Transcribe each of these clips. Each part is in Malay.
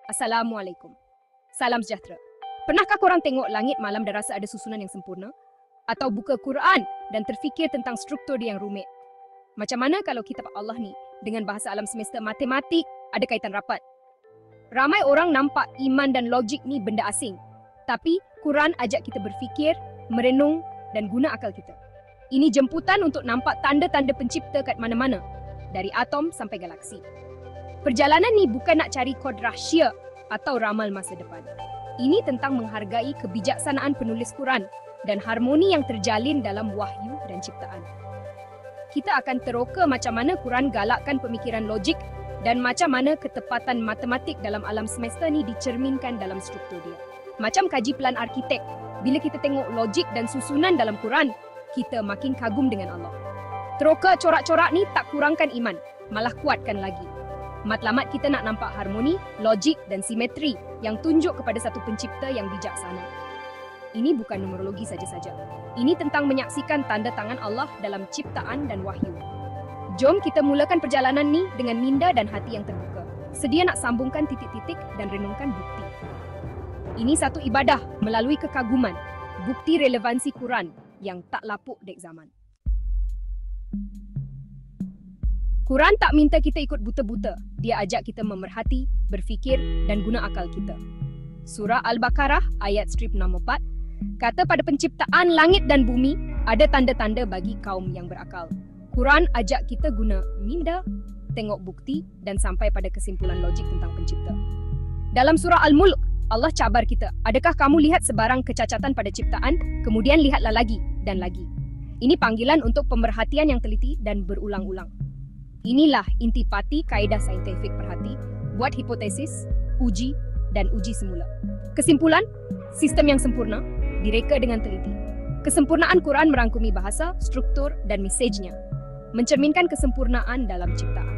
Assalamualaikum. Salam sejahtera. Pernahkah korang tengok langit malam dan rasa ada susunan yang sempurna? Atau buka Quran dan terfikir tentang struktur dia yang rumit? Macam mana kalau kitab Allah ni dengan bahasa alam semesta matematik ada kaitan rapat? Ramai orang nampak iman dan logik ni benda asing. Tapi Quran ajak kita berfikir, merenung dan guna akal kita. Ini jemputan untuk nampak tanda-tanda pencipta kat mana-mana, dari atom sampai galaksi. Perjalanan ni bukan nak cari kod rahsia atau ramal masa depan. Ini tentang menghargai kebijaksanaan penulis Quran dan harmoni yang terjalin dalam wahyu dan ciptaan. Kita akan teroka macam mana Quran galakkan pemikiran logik dan macam mana ketepatan matematik dalam alam semesta ni dicerminkan dalam struktur dia. Macam kaji pelan arkitek, bila kita tengok logik dan susunan dalam Quran, kita makin kagum dengan Allah. Teroka corak-corak ni tak kurangkan iman, malah kuatkan lagi. Matlamat kita nak nampak harmoni, logik dan simetri yang tunjuk kepada satu pencipta yang bijaksana. Ini bukan numerologi saja-saja. Ini tentang menyaksikan tanda tangan Allah dalam ciptaan dan wahyu. Jom kita mulakan perjalanan ni dengan minda dan hati yang terbuka. Sedia nak sambungkan titik-titik dan renungkan bukti. Ini satu ibadah melalui kekaguman, bukti relevansi Quran yang tak lapuk dek zaman. Quran tak minta kita ikut buta-buta. Dia ajak kita memerhati, berfikir dan guna akal kita. Surah Al-Baqarah ayat strip nombor 4 kata pada penciptaan langit dan bumi ada tanda-tanda bagi kaum yang berakal. Quran ajak kita guna minda, tengok bukti dan sampai pada kesimpulan logik tentang pencipta. Dalam surah Al-Mulk, Allah cabar kita, adakah kamu lihat sebarang kecacatan pada ciptaan, kemudian lihatlah lagi dan lagi. Ini panggilan untuk pemerhatian yang teliti dan berulang-ulang. Inilah intipati kaedah saintifik perhati, buat hipotesis, uji, dan uji semula. Kesimpulan, sistem yang sempurna, direka dengan teliti. Kesempurnaan Quran merangkumi bahasa, struktur, dan mesejnya, mencerminkan kesempurnaan dalam ciptaan.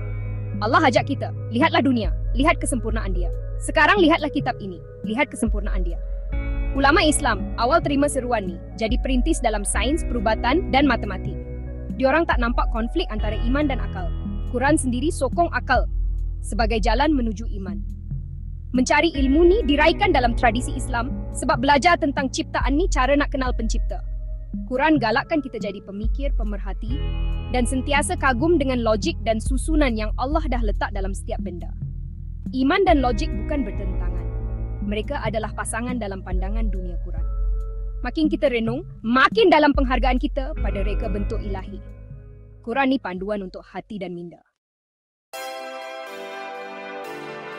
Allah ajak kita, lihatlah dunia, lihat kesempurnaan dia. Sekarang lihatlah kitab ini, lihat kesempurnaan dia. Ulama Islam awal terima seruan ni, jadi perintis dalam sains, perubatan, dan matematik. Diorang tak nampak konflik antara iman dan akal. Quran sendiri sokong akal sebagai jalan menuju iman. Mencari ilmu ni diraikan dalam tradisi Islam sebab belajar tentang ciptaan ni cara nak kenal pencipta. Quran galakkan kita jadi pemikir, pemerhati dan sentiasa kagum dengan logik dan susunan yang Allah dah letak dalam setiap benda. Iman dan logik bukan bertentangan. Mereka adalah pasangan dalam pandangan dunia Quran. Makin kita renung, makin dalam penghargaan kita pada reka bentuk ilahi. Quran ni panduan untuk hati dan minda.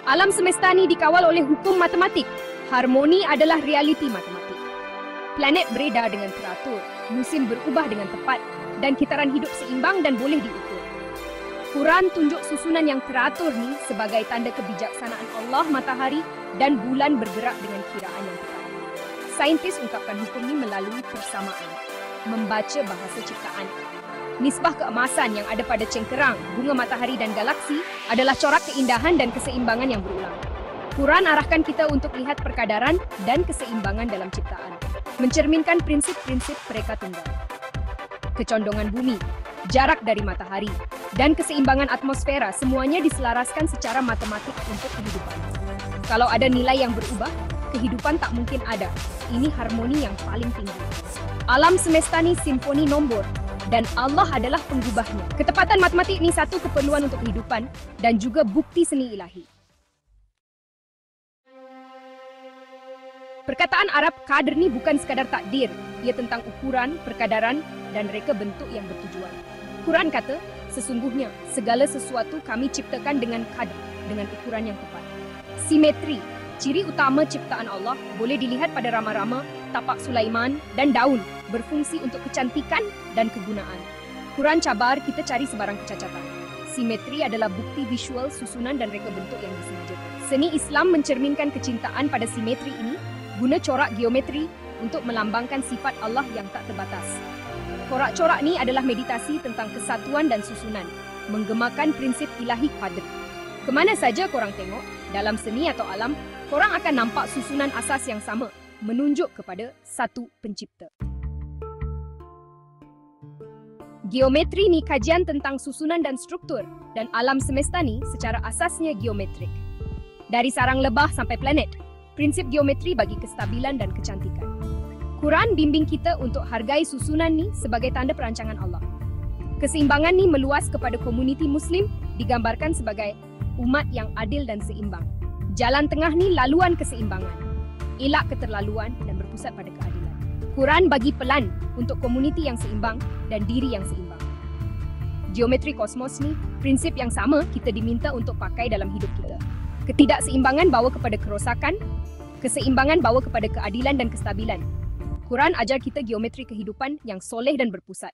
Alam semesta ni dikawal oleh hukum matematik. Harmoni adalah realiti matematik. Planet beredar dengan teratur, musim berubah dengan tepat, dan kitaran hidup seimbang dan boleh diukur. Quran tunjuk susunan yang teratur ni sebagai tanda kebijaksanaan Allah, matahari dan bulan bergerak dengan kiraan yang tepat. Saintis ungkapkan hukum ni melalui persamaan, membaca bahasa ciptaan. Nisbah keemasan yang ada pada cengkerang, bunga matahari dan galaksi adalah corak keindahan dan keseimbangan yang berulang. Quran arahkan kita untuk lihat perkadaran dan keseimbangan dalam ciptaan, mencerminkan prinsip-prinsip pereka tunggal. Kecondongan bumi, jarak dari matahari, dan keseimbangan atmosfera semuanya diselaraskan secara matematik untuk kehidupan. Kalau ada nilai yang berubah, kehidupan tak mungkin ada. Ini harmoni yang paling tinggi. Alam semesta ni simfoni nombor, dan Allah adalah penggubahnya. Ketepatan matematik ni satu keperluan untuk kehidupan dan juga bukti seni ilahi. Perkataan Arab qadr ni bukan sekadar takdir. Ia tentang ukuran, perkadaran dan reka bentuk yang bertujuan. Quran kata, sesungguhnya segala sesuatu kami ciptakan dengan qadr, dengan ukuran yang tepat. Simetri, ciri utama ciptaan Allah, boleh dilihat pada rama-rama, tapak Sulaiman dan daun, berfungsi untuk kecantikan dan kegunaan. Quran cabar kita cari sebarang kecacatan. Simetri adalah bukti visual, susunan dan reka bentuk yang disengajakan. Seni Islam mencerminkan kecintaan pada simetri ini, guna corak geometri untuk melambangkan sifat Allah yang tak terbatas. Corak-corak ni adalah meditasi tentang kesatuan dan susunan, menggemakan prinsip ilahi qadr. Kemana saja korang tengok, dalam seni atau alam, korang akan nampak susunan asas yang sama, menunjuk kepada satu pencipta. Geometri ni kajian tentang susunan dan struktur, dan alam semesta ni secara asasnya geometrik. Dari sarang lebah sampai planet, prinsip geometri bagi kestabilan dan kecantikan. Quran bimbing kita untuk hargai susunan ni sebagai tanda perancangan Allah. Keseimbangan ni meluas kepada komuniti Muslim, digambarkan sebagai umat yang adil dan seimbang. Jalan tengah ni laluan keseimbangan, elak keterlaluan dan berpusat pada keadilan. Quran bagi pelan untuk komuniti yang seimbang dan diri yang seimbang. Geometri kosmos ni, prinsip yang sama kita diminta untuk pakai dalam hidup kita. Ketidakseimbangan bawa kepada kerosakan, keseimbangan bawa kepada keadilan dan kestabilan. Quran ajar kita geometri kehidupan yang soleh dan berpusat.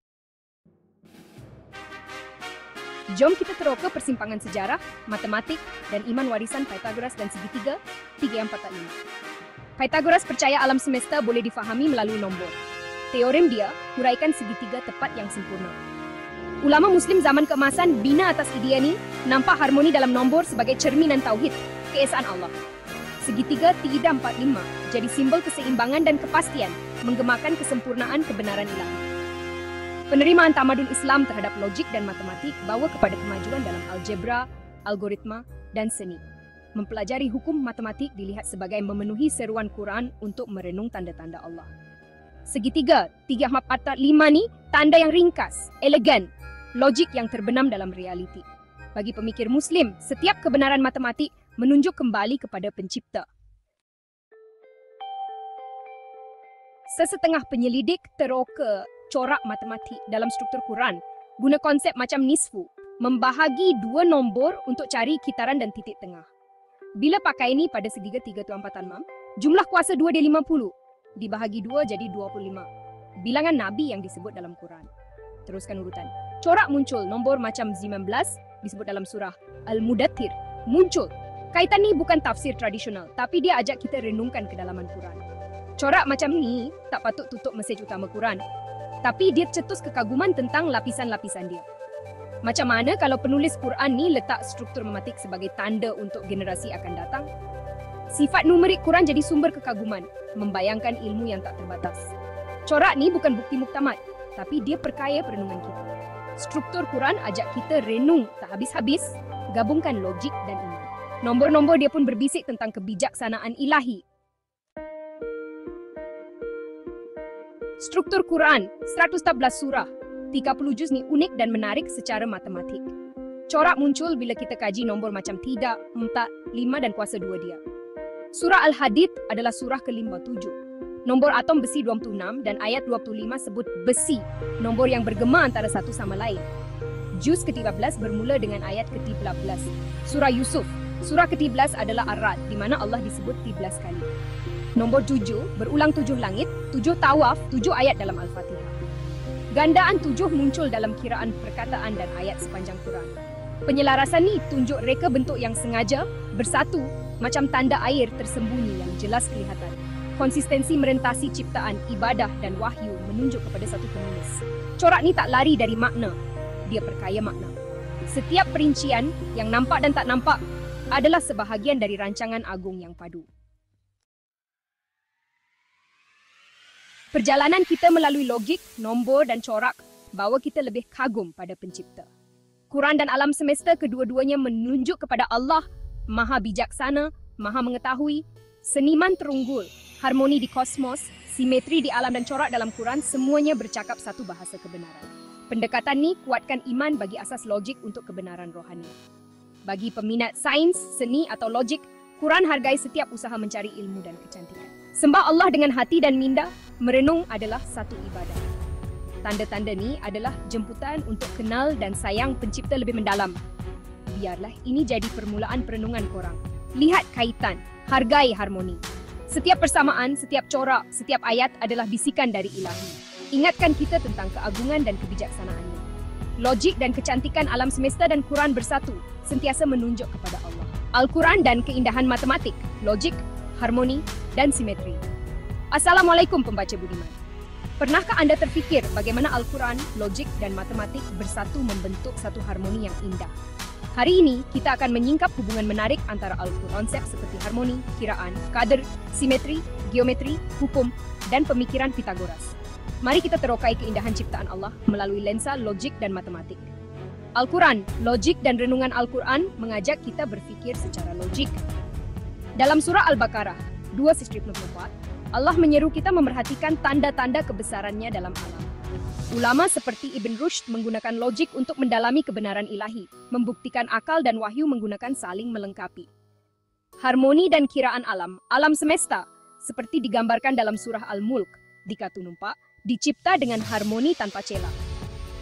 Jom kita teroka persimpangan sejarah, matematik dan iman warisan Pythagoras dan segitiga 3, 4, 5. Pythagoras percaya alam semesta boleh difahami melalui nombor. Teorem dia huraikan segitiga tepat yang sempurna. Ulama Muslim zaman keemasan bina atas idea ni, nampak harmoni dalam nombor sebagai cerminan tauhid, keesaan Allah. Segitiga 3, 4, 5 jadi simbol keseimbangan dan kepastian, menggemakan kesempurnaan kebenaran ilahi. Penerimaan tamadun Islam terhadap logik dan matematik bawa kepada kemajuan dalam algebra, algoritma dan seni. Mempelajari hukum matematik dilihat sebagai memenuhi seruan Quran untuk merenung tanda-tanda Allah. Segitiga 3, 4, 5 ni tanda yang ringkas, elegan, logik yang terbenam dalam realiti. Bagi pemikir Muslim, setiap kebenaran matematik menunjuk kembali kepada pencipta. Sesetengah penyelidik teroka corak matematik dalam struktur Quran guna konsep macam nisfu, membahagi dua nombor untuk cari kitaran dan titik tengah. Bila pakai ini pada segitiga 3, 4, 6, jumlah kuasa 2 dia 50, dibahagi 2 jadi 25. Bilangan Nabi yang disebut dalam Quran. Teruskan urutan. Corak muncul nombor macam 19 disebut dalam surah Al-Mudaththir. Muncul. Kaitan ni bukan tafsir tradisional, tapi dia ajak kita renungkan kedalaman Quran. Corak macam ni tak patut tutup mesej utama Quran, tapi dia cetus kekaguman tentang lapisan-lapisan dia. Macam mana kalau penulis Quran ni letak struktur matematik sebagai tanda untuk generasi akan datang? Sifat numerik Quran jadi sumber kekaguman, membayangkan ilmu yang tak terbatas. Corak ni bukan bukti muktamad, tapi dia perkaya perenungan kita. Struktur Quran ajak kita renung tak habis-habis, gabungkan logik dan iman. Nombor-nombor dia pun berbisik tentang kebijaksanaan ilahi. Struktur Quran, 114 surah, 30 juz ni unik dan menarik secara matematik. Corak muncul bila kita kaji nombor macam 3, 4, 5 dan kuasa 2 dia. Surah Al-Hadid adalah surah ke-57. Nombor atom besi 26 dan ayat 25 sebut besi, nombor yang bergema antara satu sama lain. Juz ke-13 bermula dengan ayat ke-13. Surah Yusuf, surah ke-13 adalah Ar-Ra'd, di mana Allah disebut 13 kali. Nombor 7 berulang 7 langit, 7 tawaf, 7 ayat dalam Al-Fatihah. Gandaan 7 muncul dalam kiraan perkataan dan ayat sepanjang Quran. Penyelarasan ni tunjuk reka bentuk yang sengaja, bersatu, macam tanda air tersembunyi yang jelas kelihatan. Konsistensi merentasi ciptaan, ibadah dan wahyu menunjuk kepada satu penulis. Corak ni tak lari dari makna, dia perkaya makna. Setiap perincian yang nampak dan tak nampak adalah sebahagian dari rancangan agung yang padu. Perjalanan kita melalui logik, nombor dan corak bawa kita lebih kagum pada pencipta. Quran dan alam semesta kedua-duanya menunjuk kepada Allah, Maha Bijaksana, Maha Mengetahui, seniman terunggul, harmoni di kosmos, simetri di alam dan corak dalam Quran semuanya bercakap satu bahasa kebenaran. Pendekatan ni kuatkan iman bagi asas logik untuk kebenaran rohani. Bagi peminat sains, seni atau logik, Quran hargai setiap usaha mencari ilmu dan kecantikan. Sembah Allah dengan hati dan minda, merenung adalah satu ibadah. Tanda-tanda ni adalah jemputan untuk kenal dan sayang pencipta lebih mendalam. Biarlah ini jadi permulaan perenungan korang. Lihat kaitan, hargai harmoni. Setiap persamaan, setiap corak, setiap ayat adalah bisikan dari ilahi. Ingatkan kita tentang keagungan dan kebijaksanaannya. Logik dan kecantikan alam semesta dan Quran bersatu, sentiasa menunjuk kepada Allah. Al-Quran dan keindahan matematik, logik, harmoni, dan simetri. Assalamualaikum pembaca budiman. Pernahkah anda terfikir bagaimana Al-Quran, logik, dan matematik bersatu membentuk satu harmoni yang indah? Hari ini, kita akan menyingkap hubungan menarik antara Al-Quran konsep seperti harmoni, kiraan, qadar, simetri, geometri, hukum, dan pemikiran Pythagoras. Mari kita terokai keindahan ciptaan Allah melalui lensa logik dan matematik. Al-Quran, logik dan renungan Al-Quran mengajak kita berfikir secara logik. Dalam surah Al-Baqarah 2:64, Allah menyeru kita memerhatikan tanda-tanda kebesarannya dalam alam. Ulama seperti Ibn Rushd menggunakan logik untuk mendalami kebenaran ilahi, membuktikan akal dan wahyu menggunakan saling melengkapi. Harmoni dan kiraan alam semesta, seperti digambarkan dalam surah Al-Mulk, dikatunumpak, dicipta dengan harmoni tanpa celah.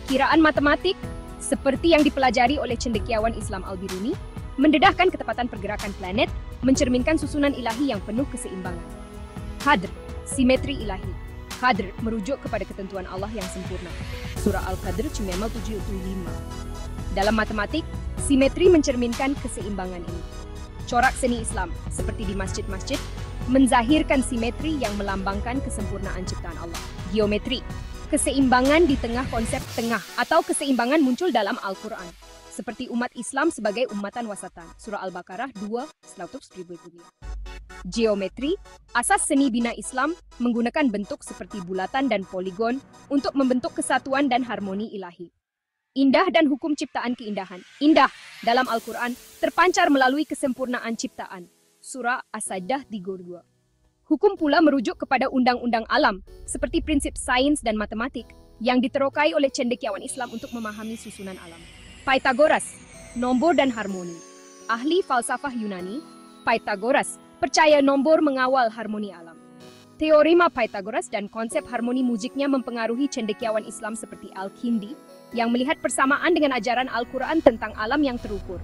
Kiraan matematik, seperti yang dipelajari oleh cendekiawan Islam Al-Biruni, mendedahkan ketepatan pergerakan planet, mencerminkan susunan ilahi yang penuh keseimbangan. Qadr, simetri ilahi. Qadr merujuk kepada ketentuan Allah yang sempurna. Surah Al-Qadr 97:5. Dalam matematik, simetri mencerminkan keseimbangan ini. Corak seni Islam, seperti di masjid-masjid, menzahirkan simetri yang melambangkan kesempurnaan ciptaan Allah. Geometri, keseimbangan di tengah konsep tengah atau keseimbangan muncul dalam Al-Quran, seperti umat Islam sebagai ummatan wasatan. Surah Al-Baqarah 2:100. Geometri, asas seni bina Islam, menggunakan bentuk seperti bulatan dan poligon untuk membentuk kesatuan dan harmoni ilahi. Indah dan hukum ciptaan keindahan. Indah dalam Al-Quran terpancar melalui kesempurnaan ciptaan. Surah As-Sajdah 32. Hukum pula merujuk kepada undang-undang alam, seperti prinsip sains dan matematik, yang diterokai oleh cendekiawan Islam untuk memahami susunan alam. Pythagoras, nombor dan harmoni. Ahli falsafah Yunani, Pythagoras percaya nombor mengawal harmoni alam. Teorema Pythagoras dan konsep harmoni musiknya mempengaruhi cendekiawan Islam seperti Al-Kindi, yang melihat persamaan dengan ajaran Al-Quran tentang alam yang terukur.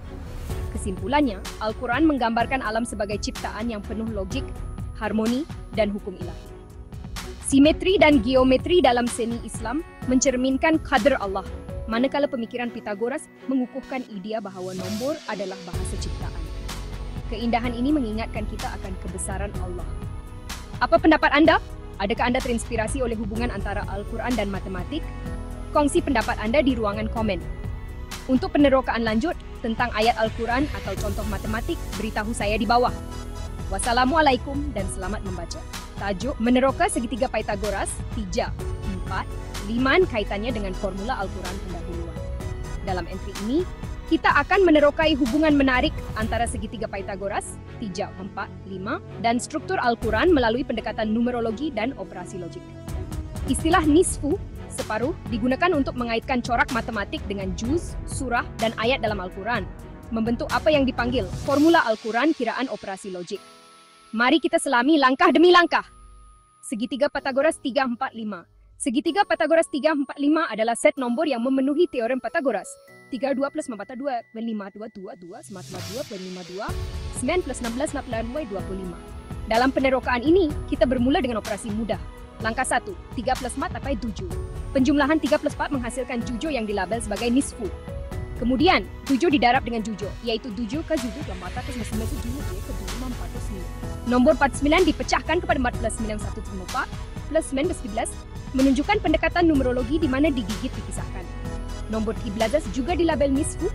Kesimpulannya, Al-Quran menggambarkan alam sebagai ciptaan yang penuh logik, harmoni, dan hukum ilahi. Simetri dan geometri dalam seni Islam mencerminkan qadar Allah, manakala pemikiran Pythagoras mengukuhkan idea bahawa nombor adalah bahasa ciptaan. Keindahan ini mengingatkan kita akan kebesaran Allah. Apa pendapat Anda? Adakah Anda terinspirasi oleh hubungan antara Al-Quran dan matematik? Kongsi pendapat Anda di ruangan komen. Untuk penerokaan lanjut tentang ayat Al-Quran atau contoh matematik, beritahu saya di bawah. Wassalamualaikum dan selamat membaca. Tajuk meneroka segitiga Pythagoras 3, 4, 5 kaitannya dengan formula Al-Quran pendahuluan. Dalam entry ini, kita akan menerokai hubungan menarik antara segitiga Pythagoras 3, 4, 5 dan struktur Al-Quran melalui pendekatan numerologi dan operasi logik. Istilah nisfu, separuh, digunakan untuk mengaitkan corak matematik dengan juz, surah, dan ayat dalam Al-Quran, membentuk apa yang dipanggil formula Al-Quran kiraan operasi logik. Mari kita selami langkah demi langkah. Segitiga Pythagoras 3, 4, 5. Segitiga Pythagoras 3, 4, 5 adalah set nombor yang memenuhi teorem Pythagoras. 32 plus 42, 5, 2, 2, 2, 2, 5, 2, 9 plus 16, 8, 25. Dalam penerokaan ini, kita bermula dengan operasi mudah. Langkah 1, 3 plus 4 dapat 7. Penjumlahan 3 plus 4 menghasilkan jujo yang dilabel sebagai nisfu. Kemudian, 7 didarab dengan jujo, yaitu 7 ke 7 ke 4 ke 9 ke 7 ke 5 4 ke 9. Nombor 49 dipecahkan kepada 4 plus 9 1 4 plus 9 plus 11, menunjukkan pendekatan numerologi di mana digigit dipisahkan. Nombor 13 juga dilabel nisfu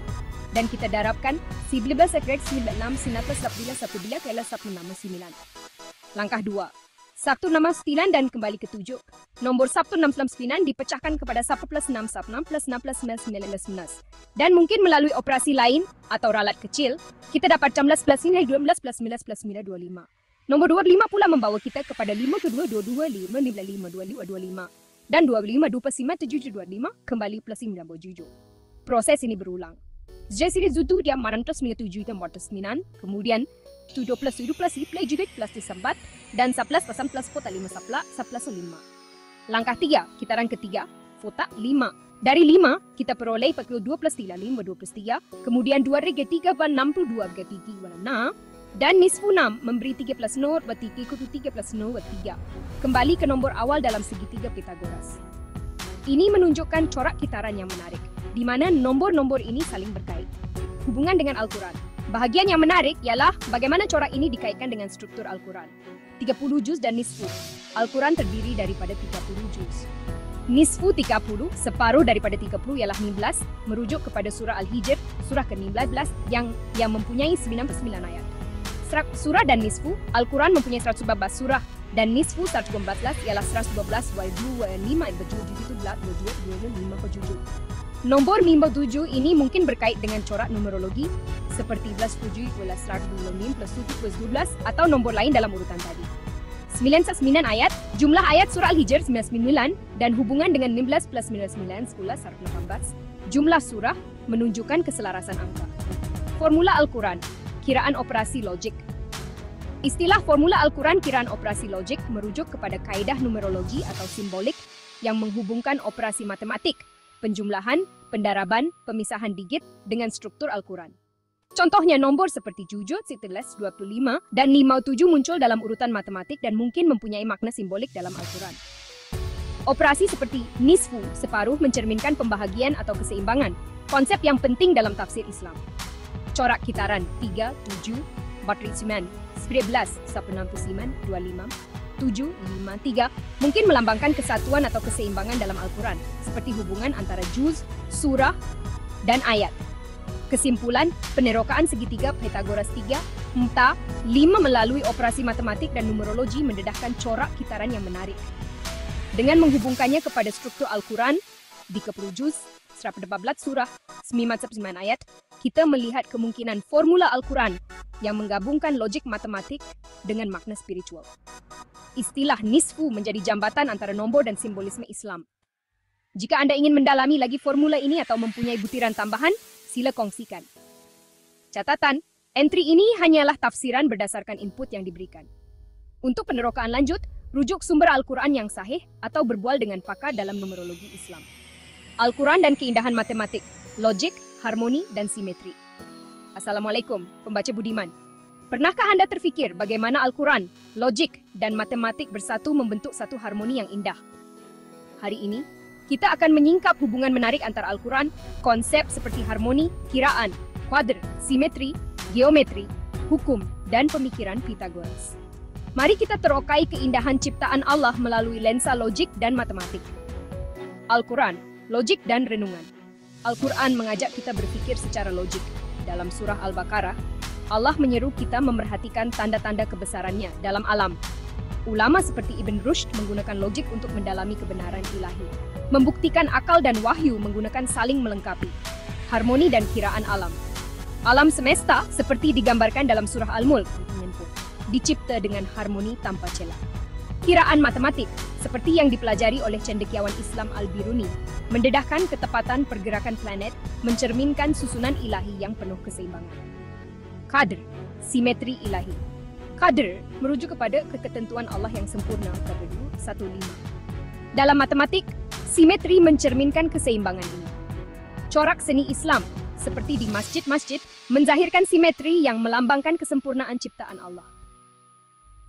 dan kita darabkan 11 sekret 96 sinatas 11 11 ke 169. Langkah 2. 169 dan kembali ke 7. Nombor 169 dipecahkan kepada 1 plus 6 6 plus 6 plus 9 11. Dan mungkin melalui operasi lain atau ralat kecil, kita dapat 16 plus 9 12 plus 9 plus 9 25. Nombor 25 pula membawa kita kepada 5 ke 2 22 5 5 25 25. Dan 25 2 plus 5 7 25 kembali plus 9 7. Proses ini berulang. Jadi itu dia marantos 7 dan 9, kemudian 7 plus 7 plus 7 plus 4 dan 11 pasang plus kota 5 11 5. Langkah 3, kitaran ketiga, kota 5. Dari 5, kita peroleh 42 plus 3, 5 2 plus 3, kemudian 2 rege 3 dan 62 rege 3 dan nisfu 6 memberi 3 plus 0 berarti 3 plus 0 3. Kembali ke nomor awal dalam segitiga Pythagoras. Ini menunjukkan corak kitaran yang menarik, di mana nombor-nombor ini saling berkait. Hubungan dengan Al-Quran. Bahagian yang menarik ialah bagaimana corak ini dikaitkan dengan struktur Al-Quran. 30 juz dan nisfu. Al-Quran terdiri daripada 30 juz. Nisfu 30, separuh daripada 30 ialah 15, merujuk kepada surah Al-Hijr, surah ke-15 yang mempunyai 99 ayat. Surah dan nisfu, Al-Quran mempunyai 114 surah dan nisfu 114 ialah 112 wal 2 5 berjujur itu 2 5 berjujur. Nombor 57 ini mungkin berkait dengan corak numerologi seperti 11 7 = 126 plus 7 plus 12 atau nombor lain dalam urutan tadi. 99 ayat, jumlah ayat surah Al-Hijr 99 dan hubungan dengan 16 plus 99 = 118. Jumlah surah menunjukkan keselarasan angka. Formula Al-Quran, kiraan operasi logik. Istilah formula Al-Quran kiraan operasi logik merujuk kepada kaedah numerologi atau simbolik yang menghubungkan operasi matematik, penjumlahan, pendaraban, pemisahan digit dengan struktur Al-Quran. Contohnya nombor seperti jujud, 11, 25, dan 57 muncul dalam urutan matematik dan mungkin mempunyai makna simbolik dalam Al-Quran. Operasi seperti nisfu, separuh, mencerminkan pembahagian atau keseimbangan, konsep yang penting dalam tafsir Islam. Corak kitaran 3, 7, 49, 11, 169, 25, 7, 5, 3 mungkin melambangkan kesatuan atau keseimbangan dalam Al-Quran, seperti hubungan antara juz, surah, dan ayat. Kesimpulan, penerokaan segitiga Pythagoras 3, 4, 5 melalui operasi matematik dan numerologi mendedahkan corak kitaran yang menarik. Dengan menghubungkannya kepada struktur Al-Quran, di 10 juz, 114 surah, 99 ayat, kita melihat kemungkinan formula Al-Quran yang menggabungkan logik matematik dengan makna spiritual. Istilah nisfu menjadi jambatan antara nombor dan simbolisme Islam. Jika Anda ingin mendalami lagi formula ini atau mempunyai butiran tambahan, sila kongsikan. Catatan, entry ini hanyalah tafsiran berdasarkan input yang diberikan. Untuk penerokaan lanjut, rujuk sumber Al-Quran yang sahih atau berbual dengan pakar dalam numerologi Islam. Al-Quran dan keindahan matematik, logik, harmoni, dan simetri. Assalamualaikum, pembaca budiman. Pernahkah Anda terfikir bagaimana Al-Quran, logik, dan matematik bersatu membentuk satu harmoni yang indah? Hari ini, kita akan menyingkap hubungan menarik antara Al-Quran, konsep seperti harmoni, kiraan, kuadr, simetri, geometri, hukum, dan pemikiran Pythagoras. Mari kita terokai keindahan ciptaan Allah melalui lensa logik dan matematik. Al-Quran, logik dan renungan. Al-Quran mengajak kita berpikir secara logik. Dalam surah Al-Baqarah, Allah menyeru kita memerhatikan tanda-tanda kebesarannya dalam alam. Ulama seperti Ibn Rushd menggunakan logik untuk mendalami kebenaran ilahi. Membuktikan akal dan wahyu menggunakan saling melengkapi. Harmoni dan kiraan alam. Alam semesta seperti digambarkan dalam surah Al-Mulk, dicipta dengan harmoni tanpa celah. Kiraan matematik, seperti yang dipelajari oleh cendekiawan Islam Al-Biruni, mendedahkan ketepatan pergerakan planet, mencerminkan susunan ilahi yang penuh keseimbangan. Qadr, simetri ilahi. Qadr merujuk kepada ketentuan Allah yang sempurna, Qadr 1:5. Dalam matematik, simetri mencerminkan keseimbangan ini. Corak seni Islam, seperti di masjid-masjid, menzahirkan simetri yang melambangkan kesempurnaan ciptaan Allah.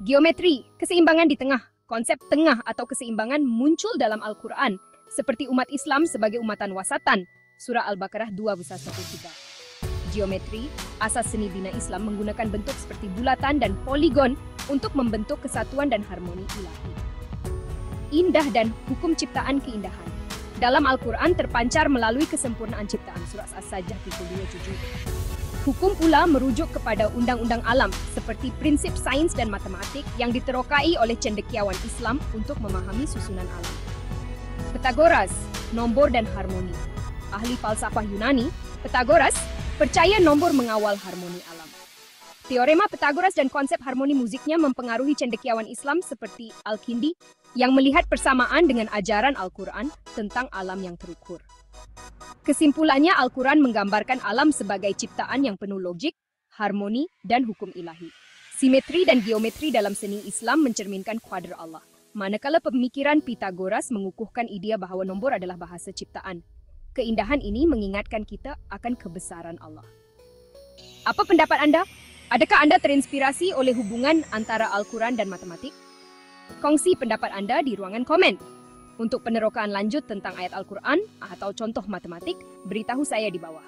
Geometri, keseimbangan di tengah. Konsep tengah atau keseimbangan muncul dalam Al-Quran, seperti umat Islam sebagai umatan wasatan, surah Al-Baqarah 2:1-3. Geometri, asas seni bina Islam menggunakan bentuk seperti bulatan dan poligon untuk membentuk kesatuan dan harmoni ilahi. Indah dan hukum ciptaan keindahan. Dalam Al-Quran terpancar melalui kesempurnaan ciptaan, surah As-Sajdah 32:7. Hukum pula merujuk kepada undang-undang alam seperti prinsip sains dan matematik yang diterokai oleh cendekiawan Islam untuk memahami susunan alam. Pythagoras, nombor dan harmoni. Ahli falsafah Yunani, Pythagoras percaya nombor mengawal harmoni alam. Teorema Pythagoras dan konsep harmoni musiknya mempengaruhi cendekiawan Islam seperti Al-Kindi yang melihat persamaan dengan ajaran Al-Quran tentang alam yang terukur. Kesimpulannya, Al-Quran menggambarkan alam sebagai ciptaan yang penuh logik, harmoni, dan hukum ilahi. Simetri dan geometri dalam seni Islam mencerminkan kuadr Allah, manakala pemikiran Pythagoras mengukuhkan idea bahawa nombor adalah bahasa ciptaan. Keindahan ini mengingatkan kita akan kebesaran Allah. Apa pendapat Anda? Adakah Anda terinspirasi oleh hubungan antara Al-Quran dan matematik? Kongsi pendapat Anda di ruangan komen. Untuk penerokaan lanjut tentang ayat Al-Quran atau contoh matematik, beritahu saya di bawah.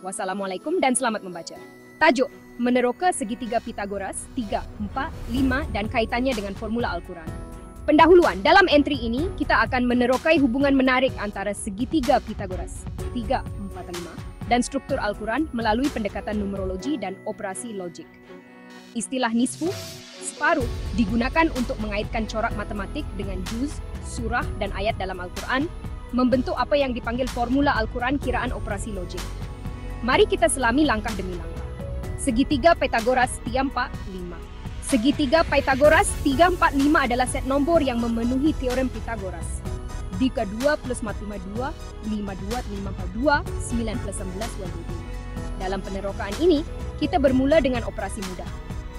Wassalamualaikum dan selamat membaca. Tajuk, meneroka segitiga Pythagoras 3, 4, 5 dan kaitannya dengan formula Al-Quran. Pendahuluan, dalam entry ini kita akan menerokai hubungan menarik antara segitiga Pythagoras 3, 4, 5 dan struktur Al-Quran melalui pendekatan numerologi dan operasi logik. Istilah nisfu, separuh, digunakan untuk mengaitkan corak matematik dengan juz, surah, dan ayat dalam Al-Quran, membentuk apa yang dipanggil formula Al-Quran kiraan operasi logik. Mari kita selami langkah demi langkah. Segitiga Pythagoras 3, 4, 5. Segitiga Pythagoras 3, 4, 5 adalah set nombor yang memenuhi teorem Pythagoras. Jika 2 plus 4, 5, 2, 5, 2, 5, 4, 2, 9 plus 11, 25. Dalam penerokaan ini, kita bermula dengan operasi mudah.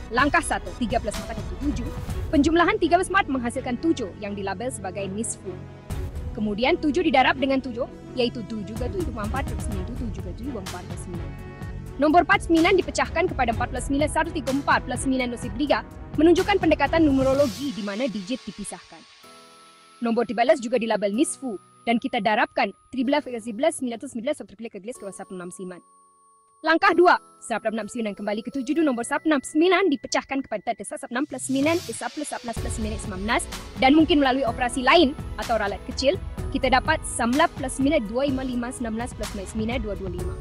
Langkah 1, 3 plus 4 itu 7. Penjumlahan 3 plus 4 menghasilkan 7 yang dilabel sebagai nisfu. Kemudian 7 didarab dengan 7, yaitu 7 ke 7, 4 plus 9, 7 ke 7, 4 plus 9. Nombor 49 dipecahkan kepada 4 plus 9, 1, 3, 4 plus 9, 3, menunjukkan pendekatan numerologi di mana digit dipisahkan. Nombor 13 juga dilabel nisfu, dan kita darabkan 13 ke 11, 911, 1 ke 169. Langkah 2, 169 kembali ke 7, nombor 169 dipecahkan kepada 6 plus 9, 1 plus 11 plus 9, 19, dan mungkin melalui operasi lain atau ralat kecil, kita dapat 19 plus 9, 255, 19 plus 9, 225.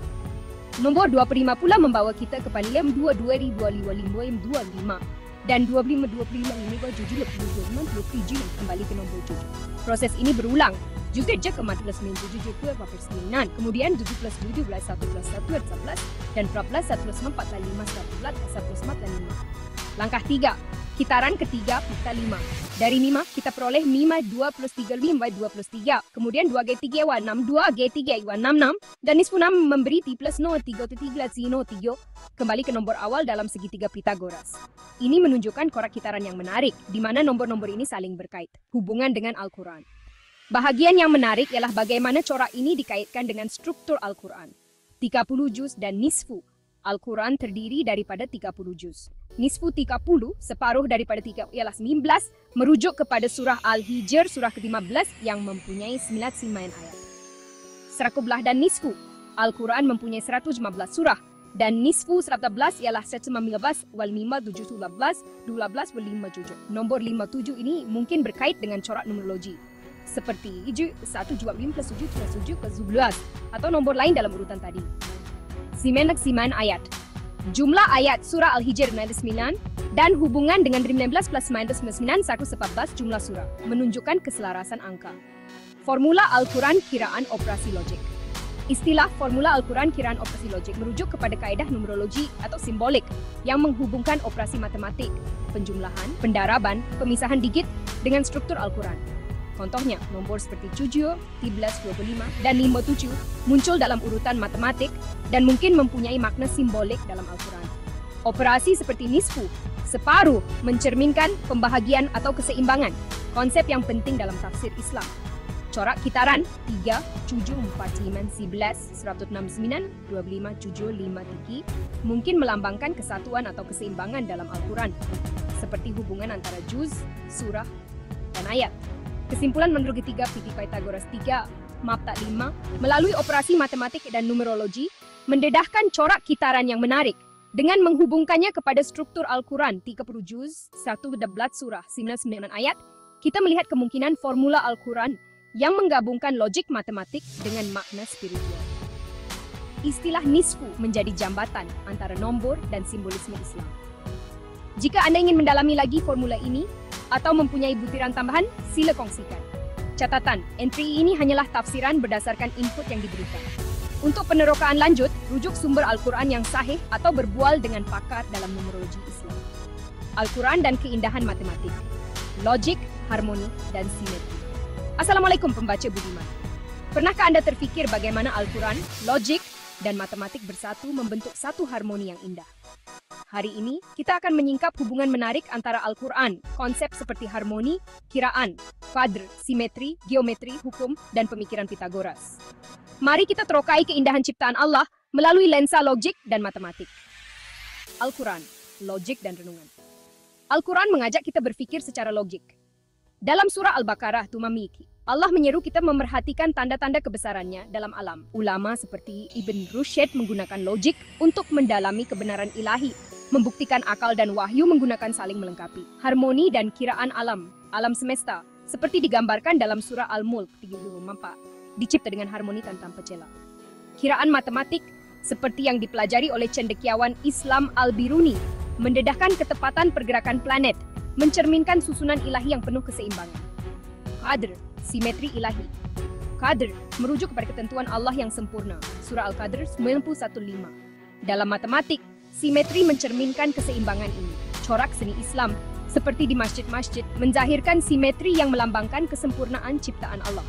Nombor 25 pula membawa kita kepada 52, 25, dan 25, 7, 25, kembali ke nombor 7. Proses ini berulang. Juga je ke 4 plus 9, 7 ke 4 plus 9. Kemudian 7 plus 7, 1 plus 1, 11. Dan 14, 1 plus 4, 5, 11, 1 plus 4, 5. Langkah 3. Kitaran ketiga, pita 5. Dari 5, kita peroleh 5, 2 plus 3, 5, 2 plus 3. Kemudian 2G3, 6, 2G3, 6, 6. Dan nisfu 6 memberi T plus 0, 3, 3, 3. Kembali ke nombor awal dalam segitiga Pythagoras. Ini menunjukkan korak kitaran yang menarik, di mana nombor-nombor ini saling berkait. Hubungan dengan Al-Quran. Bahagian yang menarik ialah bagaimana corak ini dikaitkan dengan struktur Al-Quran. 30 juz dan nisfu. Al-Quran terdiri daripada 30 juz. Nisfu 30, separuh daripada 3 ialah 19, merujuk kepada surah Al-Hijr, surah ke-15 yang mempunyai 99 ayat. Serakubelah dan nisfu. Al-Quran mempunyai 115 surah. Dan nisfu 11 ialah 115 wal 5, 7, 12, 12 wal 5, 7. Nombor 57 ini mungkin berkait dengan corak numerologi. Seperti 1 jumlah 5 plus 7 plus 7 plus 11 atau nombor lain dalam urutan tadi. Siman ayat. Jumlah ayat surah Al-Hijr 9 dan hubungan dengan 19 plus 9 14 jumlah surah menunjukkan keselarasan angka. Formula Al-Quran kiraan operasi logik. Istilah formula Al-Quran kiraan operasi logik merujuk kepada kaedah numerologi atau simbolik yang menghubungkan operasi matematik, penjumlahan, pendaraban, pemisahan digit dengan struktur Al-Quran. Contohnya, nombor seperti 7, 13, 25, dan 57 muncul dalam urutan matematik dan mungkin mempunyai makna simbolik dalam Al-Quran. Operasi seperti nisfu, separuh, mencerminkan pembahagian atau keseimbangan, konsep yang penting dalam tafsir Islam. Corak kitaran 3, 7, 4, 9, 11, 169, 25, 7, 5, 3 mungkin melambangkan kesatuan atau keseimbangan dalam Al-Quran, seperti hubungan antara juz, surah, dan ayat. Kesimpulan menurut ketiga Pythagoras 3, Mapta 5, melalui operasi matematik dan numerologi, mendedahkan corak kitaran yang menarik dengan menghubungkannya kepada struktur Al-Quran 30 juz, 1 surah, 99 ayat, kita melihat kemungkinan formula Al-Quran yang menggabungkan logik matematik dengan makna spiritual. Istilah nisfu menjadi jambatan antara nombor dan simbolisme Islam. Jika Anda ingin mendalami lagi formula ini, atau mempunyai butiran tambahan, sila kongsikan. Catatan, entry ini hanyalah tafsiran berdasarkan input yang diberikan. Untuk penerokaan lanjut, rujuk sumber Al-Quran yang sahih atau berbual dengan pakar dalam numerologi Islam. Al-Quran dan keindahan matematik, logik, harmoni, dan simetri. Assalamualaikum pembaca budiman. Pernahkah Anda terfikir bagaimana Al-Quran, logik, dan matematik bersatu membentuk satu harmoni yang indah? Hari ini, kita akan menyingkap hubungan menarik antara Al-Quran, konsep seperti harmoni, kiraan, qadr, simetri, geometri, hukum, dan pemikiran Pythagoras. Mari kita terokai keindahan ciptaan Allah melalui lensa logik dan matematik. Al-Quran, logik dan renungan. Al-Quran mengajak kita berpikir secara logik. Dalam surah Al-Baqarah, Tumamiki, Allah menyeru kita memerhatikan tanda-tanda kebesarannya dalam alam. Ulama seperti Ibn Rushd menggunakan logik untuk mendalami kebenaran ilahi, membuktikan akal dan wahyu menggunakan saling melengkapi. Harmoni dan kiraan alam semesta, seperti digambarkan dalam surah Al-Mulk 34, dicipta dengan harmoni tanpa celah. Kiraan matematik, seperti yang dipelajari oleh cendekiawan Islam Al-Biruni, mendedahkan ketepatan pergerakan planet, mencerminkan susunan ilahi yang penuh keseimbangan. Qadr, simetri ilahi. Qadr merujuk kepada ketentuan Allah yang sempurna. Surah Al-Qadr 91:5. Dalam matematik, simetri mencerminkan keseimbangan ini. Corak seni Islam seperti di masjid-masjid menzahirkan simetri yang melambangkan kesempurnaan ciptaan Allah.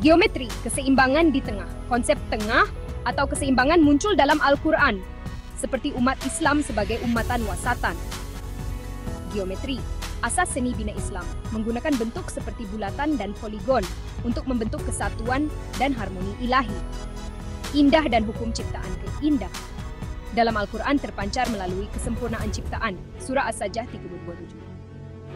Geometri, keseimbangan di tengah. Konsep tengah atau keseimbangan muncul dalam Al-Quran, seperti umat Islam sebagai ummatan wasatan. Geometri, asas seni bina Islam, menggunakan bentuk seperti bulatan dan poligon untuk membentuk kesatuan dan harmoni ilahi. Indah dan hukum ciptaan indah. Dalam Al-Quran terpancar melalui kesempurnaan ciptaan, Surah As-Sajdah 32:7.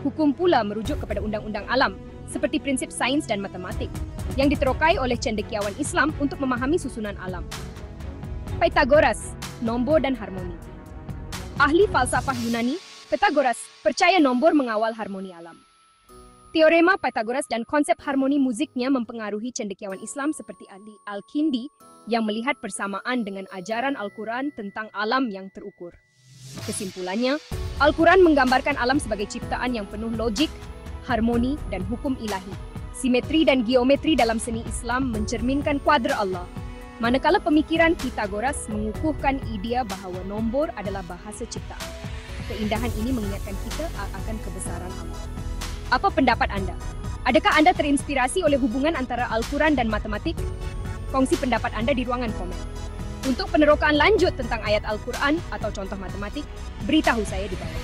Hukum pula merujuk kepada undang-undang alam, seperti prinsip sains dan matematik, yang diterokai oleh cendekiawan Islam untuk memahami susunan alam. Pythagoras, nombor dan harmoni. Ahli falsafah Yunani, Pythagoras percaya nombor mengawal harmoni alam. Teorema Pythagoras dan konsep harmoni musiknya mempengaruhi cendekiawan Islam seperti Ali Al-Kindi yang melihat persamaan dengan ajaran Al-Quran tentang alam yang terukur. Kesimpulannya, Al-Quran menggambarkan alam sebagai ciptaan yang penuh logik, harmoni, dan hukum ilahi. Simetri dan geometri dalam seni Islam mencerminkan kuadr Allah, manakala pemikiran Pythagoras mengukuhkan idea bahawa nombor adalah bahasa ciptaan. Keindahan ini mengingatkan kita akan kebesaran Allah. Apa pendapat Anda? Adakah Anda terinspirasi oleh hubungan antara Al-Quran dan matematik? Kongsi pendapat Anda di ruangan komen. Untuk penerokaan lanjut tentang ayat Al-Quran atau contoh matematik, beritahu saya di bawah.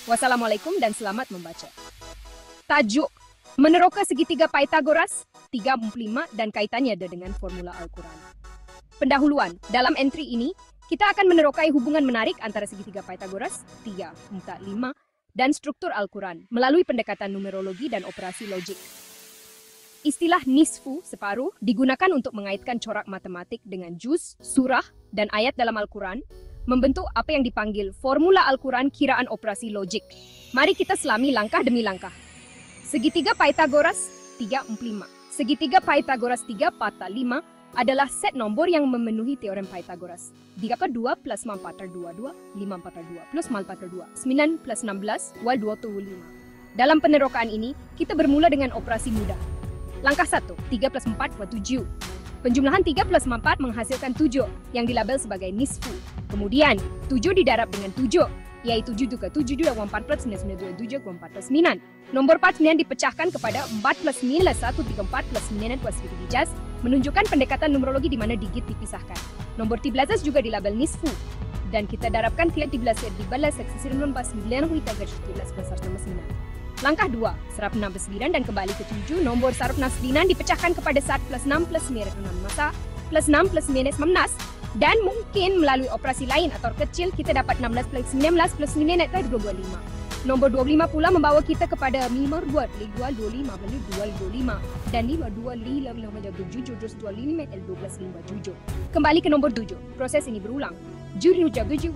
Wassalamualaikum dan selamat membaca. Tajuk, meneroka segitiga Pythagoras 35 dan kaitannya dengan formula Al-Quran. Pendahuluan, dalam entry ini, kita akan menerokai hubungan menarik antara segitiga Pythagoras 3, 4, 5 dan struktur Al-Quran melalui pendekatan numerologi dan operasi logik. Istilah nisfu, separuh, digunakan untuk mengaitkan corak matematik dengan juz, surah, dan ayat dalam Al-Quran, membentuk apa yang dipanggil formula Al-Quran kiraan operasi logik. Mari kita selami langkah demi langkah. Segitiga Pythagoras 3, 4, 5. Segitiga Pythagoras 3, 4, 5 adalah set nombor yang memenuhi teorem Pythagoras. 3 per 2 plus 4 per 2, 5 per 2 plus 4 per 2, 9 plus 16, wal 25. Dalam penerokaan ini, kita bermula dengan operasi mudah. Langkah 1, 3 plus 4 wal 7. Penjumlahan 3 plus 4 menghasilkan 7 yang dilabel sebagai nisfu. Kemudian, 7 didarab dengan 7, yaitu 7 ke 7 juga 4 plus 9, 9, 7, 4 plus 9. Nomor 49 dipecahkan kepada 4 plus 9, 1, 3, 4 plus 9 plus 13, menunjukkan pendekatan numerologi di mana digit dipisahkan. Nomor 13 juga dilabel nisfu, dan kita darabkan 13 dibalas seksi 9, 13 plus 9. Langkah 2, saraf 6 plus 9 dan kembali ke 7, nomor saraf 9 dipecahkan kepada 1 plus 6 plus 9, 6 masa, plus 6 plus 9, 19, dan mungkin melalui operasi lain atau kecil kita dapat 16 plus 19 plus 9 itu 25. Nomor 25 pula membawa kita kepada nomor 2, 25, 25, dan 5, 7, 12, Kembali ke nomor 7. Proses ini berulang. 7, 7, 7,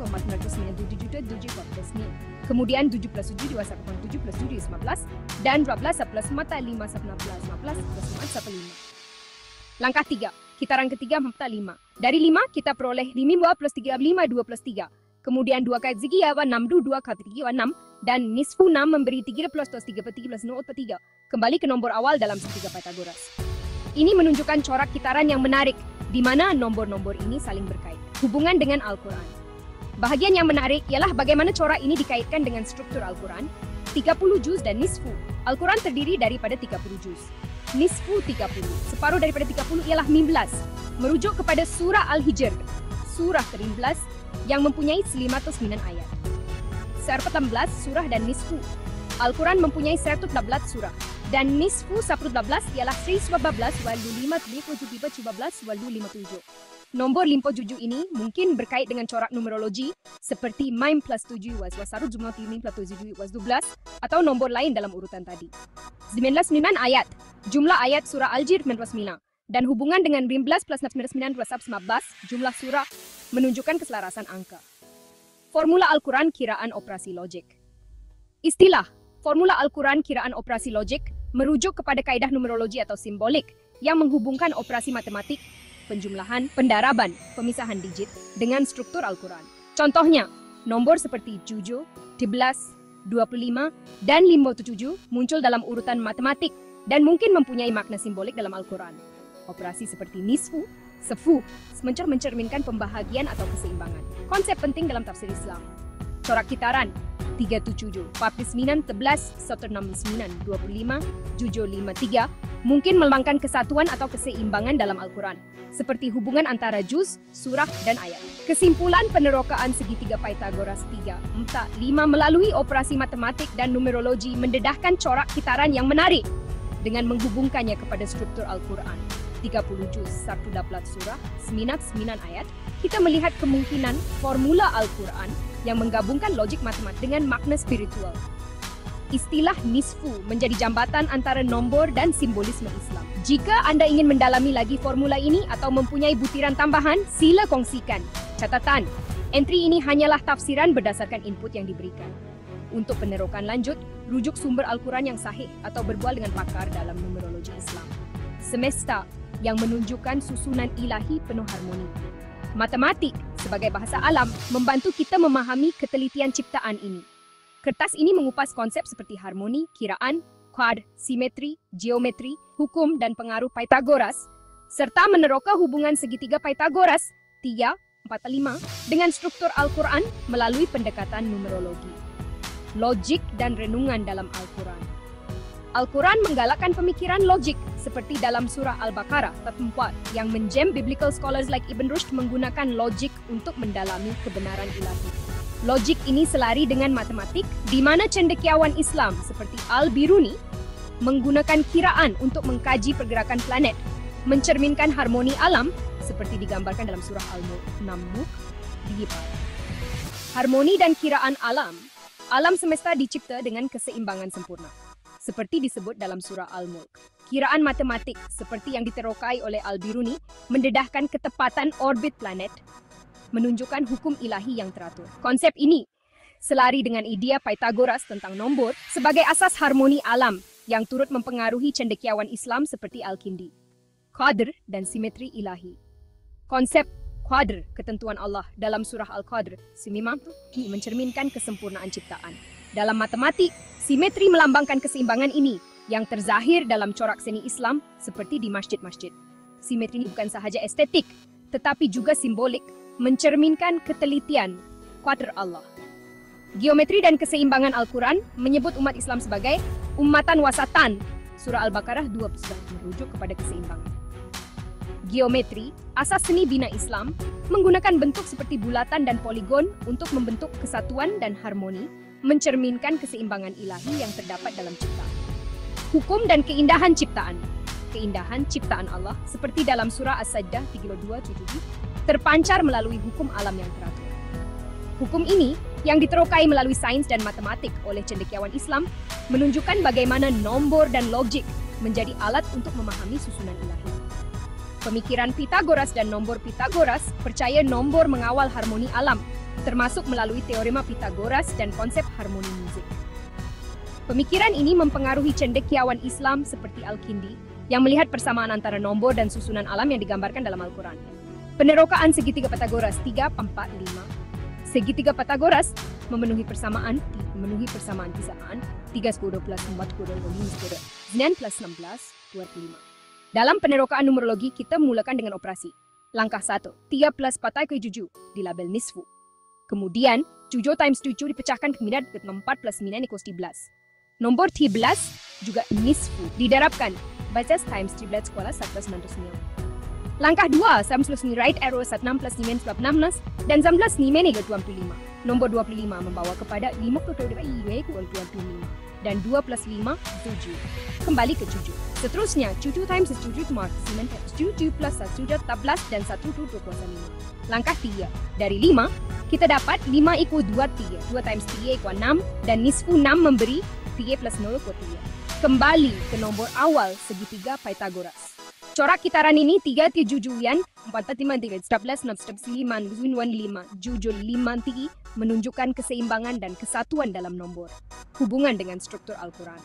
kemudian 7 plus 7, 2, 7 plus 7, 15, dan 12 plus 4, 5, 15 plus 4, 5. Langkah 3. Kitaran ketiga 5. Dari 5, kita peroleh 5 plus 3, 5, 2 plus 3. Kemudian 2 kali 3, 6, 2 kali 3, 6. Dan nisfu 6 memberi 3 plus 3 per 3 plus 0 per 3. Kembali ke nombor awal dalam segitiga Pythagoras. Ini menunjukkan corak kitaran yang menarik, di mana nombor-nombor ini saling berkait. Hubungan dengan Al-Quran. Bahagian yang menarik ialah bagaimana corak ini dikaitkan dengan struktur Al-Quran, 30 juz dan nisfu. Al-Quran terdiri daripada 30 juz. Nisfu 30. Separuh daripada 30 ialah 15. Merujuk kepada surah Al-Hijr, surah ke-15 yang mempunyai 509 ayat. 18 surah dan nisfu. Al-Quran mempunyai 114 surah. Dan nisfu 114 ialah 114 walu 5 walu 57. Nombor 57 ini mungkin berkait dengan corak numerologi seperti 9 plus 7 was saru jumlah 5 plus 7 was 12 atau nombor lain dalam urutan tadi. 99 ayat. Jumlah ayat surah Al-Hijr 99 dan hubungan dengan 15 plus 99 plus 19 jumlah surah menunjukkan keselarasan angka. Formula Al-Quran kiraan operasi logik. Istilah formula Al-Quran kiraan operasi logik merujuk kepada kaidah numerologi atau simbolik yang menghubungkan operasi matematik, penjumlahan, pendaraban, pemisahan digit dengan struktur Al-Quran. Contohnya, nomor seperti 7, 11, 25, dan 57 muncul dalam urutan matematik dan mungkin mempunyai makna simbolik dalam Al-Quran. Operasi seperti nisfu, sefu, mencerminkan pembahagian atau keseimbangan. Konsep penting dalam tafsir Islam. Corak kitaran 377, 49, 11, 169, 25, 753 mungkin melambangkan kesatuan atau keseimbangan dalam Al-Quran, seperti hubungan antara juz, surah, dan ayat. Kesimpulan penerokaan segitiga Pythagoras 3, 4, 5 melalui operasi matematik dan numerologi mendedahkan corak kitaran yang menarik dengan menghubungkannya kepada struktur Al-Quran. 30 juz, 1/14 surah, 9 ayat, kita melihat kemungkinan formula Al-Quran yang menggabungkan logik matematik dengan makna spiritual. Istilah nisfu menjadi jambatan antara nombor dan simbolisme Islam. Jika Anda ingin mendalami lagi formula ini atau mempunyai butiran tambahan, sila kongsikan. Catatan, entry ini hanyalah tafsiran berdasarkan input yang diberikan. Untuk penerokan lanjut, rujuk sumber Al-Quran yang sahih atau berbual dengan pakar dalam numerologi Islam. Semesta yang menunjukkan susunan ilahi penuh harmoni. Matematik sebagai bahasa alam membantu kita memahami ketelitian ciptaan ini. Kertas ini mengupas konsep seperti harmoni, kiraan, kuad, simetri, geometri, hukum dan pengaruh Pythagoras, serta meneroka hubungan segitiga Pythagoras 3, 4, 5 dengan struktur Al-Quran melalui pendekatan numerologi. Logik dan renungan dalam Al-Quran. Al-Quran menggalakkan pemikiran logik seperti dalam surah Al-Baqarah 4 yang menjem biblical scholars like Ibn Rushd menggunakan logik untuk mendalami kebenaran ilahi. Logik ini selari dengan matematik di mana cendekiawan Islam seperti Al-Biruni menggunakan kiraan untuk mengkaji pergerakan planet, mencerminkan harmoni alam seperti digambarkan dalam surah Al-Mulk. Harmoni dan kiraan alam semesta dicipta dengan keseimbangan sempurna, seperti disebut dalam surah Al-Mulk. Kiraan matematik seperti yang diterokai oleh Al-Biruni mendedahkan ketepatan orbit planet, menunjukkan hukum ilahi yang teratur. Konsep ini selari dengan idea Pythagoras tentang nombor sebagai asas harmoni alam yang turut mempengaruhi cendekiawan Islam seperti Al-Kindi. Qadr dan simetri ilahi. Konsep Qadr, ketentuan Allah dalam surah Al-Qadr, mencerminkan kesempurnaan ciptaan. Dalam matematik, simetri melambangkan keseimbangan ini yang terzahir dalam corak seni Islam seperti di masjid-masjid. Simetri ini bukan sahaja estetik, tetapi juga simbolik, mencerminkan ketelitian kuadr Allah. Geometri dan keseimbangan Al-Quran menyebut umat Islam sebagai ummatan wasatan. Surah Al-Baqarah 2 merujuk kepada keseimbangan. Geometri, asas seni bina Islam, menggunakan bentuk seperti bulatan dan poligon untuk membentuk kesatuan dan harmoni, mencerminkan keseimbangan ilahi yang terdapat dalam ciptaan. Hukum dan keindahan ciptaan. Keindahan ciptaan Allah, seperti dalam surah As-Sajdah 32-77, terpancar melalui hukum alam yang teratur. Hukum ini, yang diterokai melalui sains dan matematik oleh cendekiawan Islam, menunjukkan bagaimana nombor dan logik menjadi alat untuk memahami susunan ilahi. Pemikiran Pythagoras dan nombor Pythagoras percaya nombor mengawal harmoni alam, termasuk melalui teorema Pythagoras dan konsep harmoni musik. Pemikiran ini mempengaruhi cendekiawan Islam seperti Al-Kindi, yang melihat persamaan antara nombor dan susunan alam yang digambarkan dalam Al-Quran. Penerokaan segitiga Pythagoras 3, 4, 5. Segitiga Pythagoras memenuhi persamaan pisaan 3, 10, 12, 4, 10, 5, 9 plus 16, 25. Dalam penerokaan numerologi, kita mulakan dengan operasi. Langkah 1, 3 plus 4 ke 7, dilabel nisfu. Kemudian, 7 times 7 dipecahkan kemudian 4 plus 9 equals 13. Nombor 13 juga nisfu. Didarabkan. Baca times 13 kuala 1 plus 9. Langkah 2, 1 plus right arrow 16 plus 9 sebab 16 dan 19 ni menega 25. Nombor 25 membawa kepada 5 ke 25 dan 2 plus 5, 7. Kembali ke 7. Seterusnya, 7 times 7 mark 9 times 7 plus 1 14 dan 1 2 kuasa 5. Langkah 3. Dari 5, kita dapat 5 equal 2, 3. 2 times 3 equal 6 dan nisfu 6 memberi 3 plus 0 equal 3. Kembali ke nombor awal segitiga Pythagoras. Corak kitaran ini 3 jujuyan 4 5 3 11 6 5 5 jujul 5 3 menunjukkan keseimbangan dan kesatuan dalam nombor. Hubungan dengan struktur Al-Quran.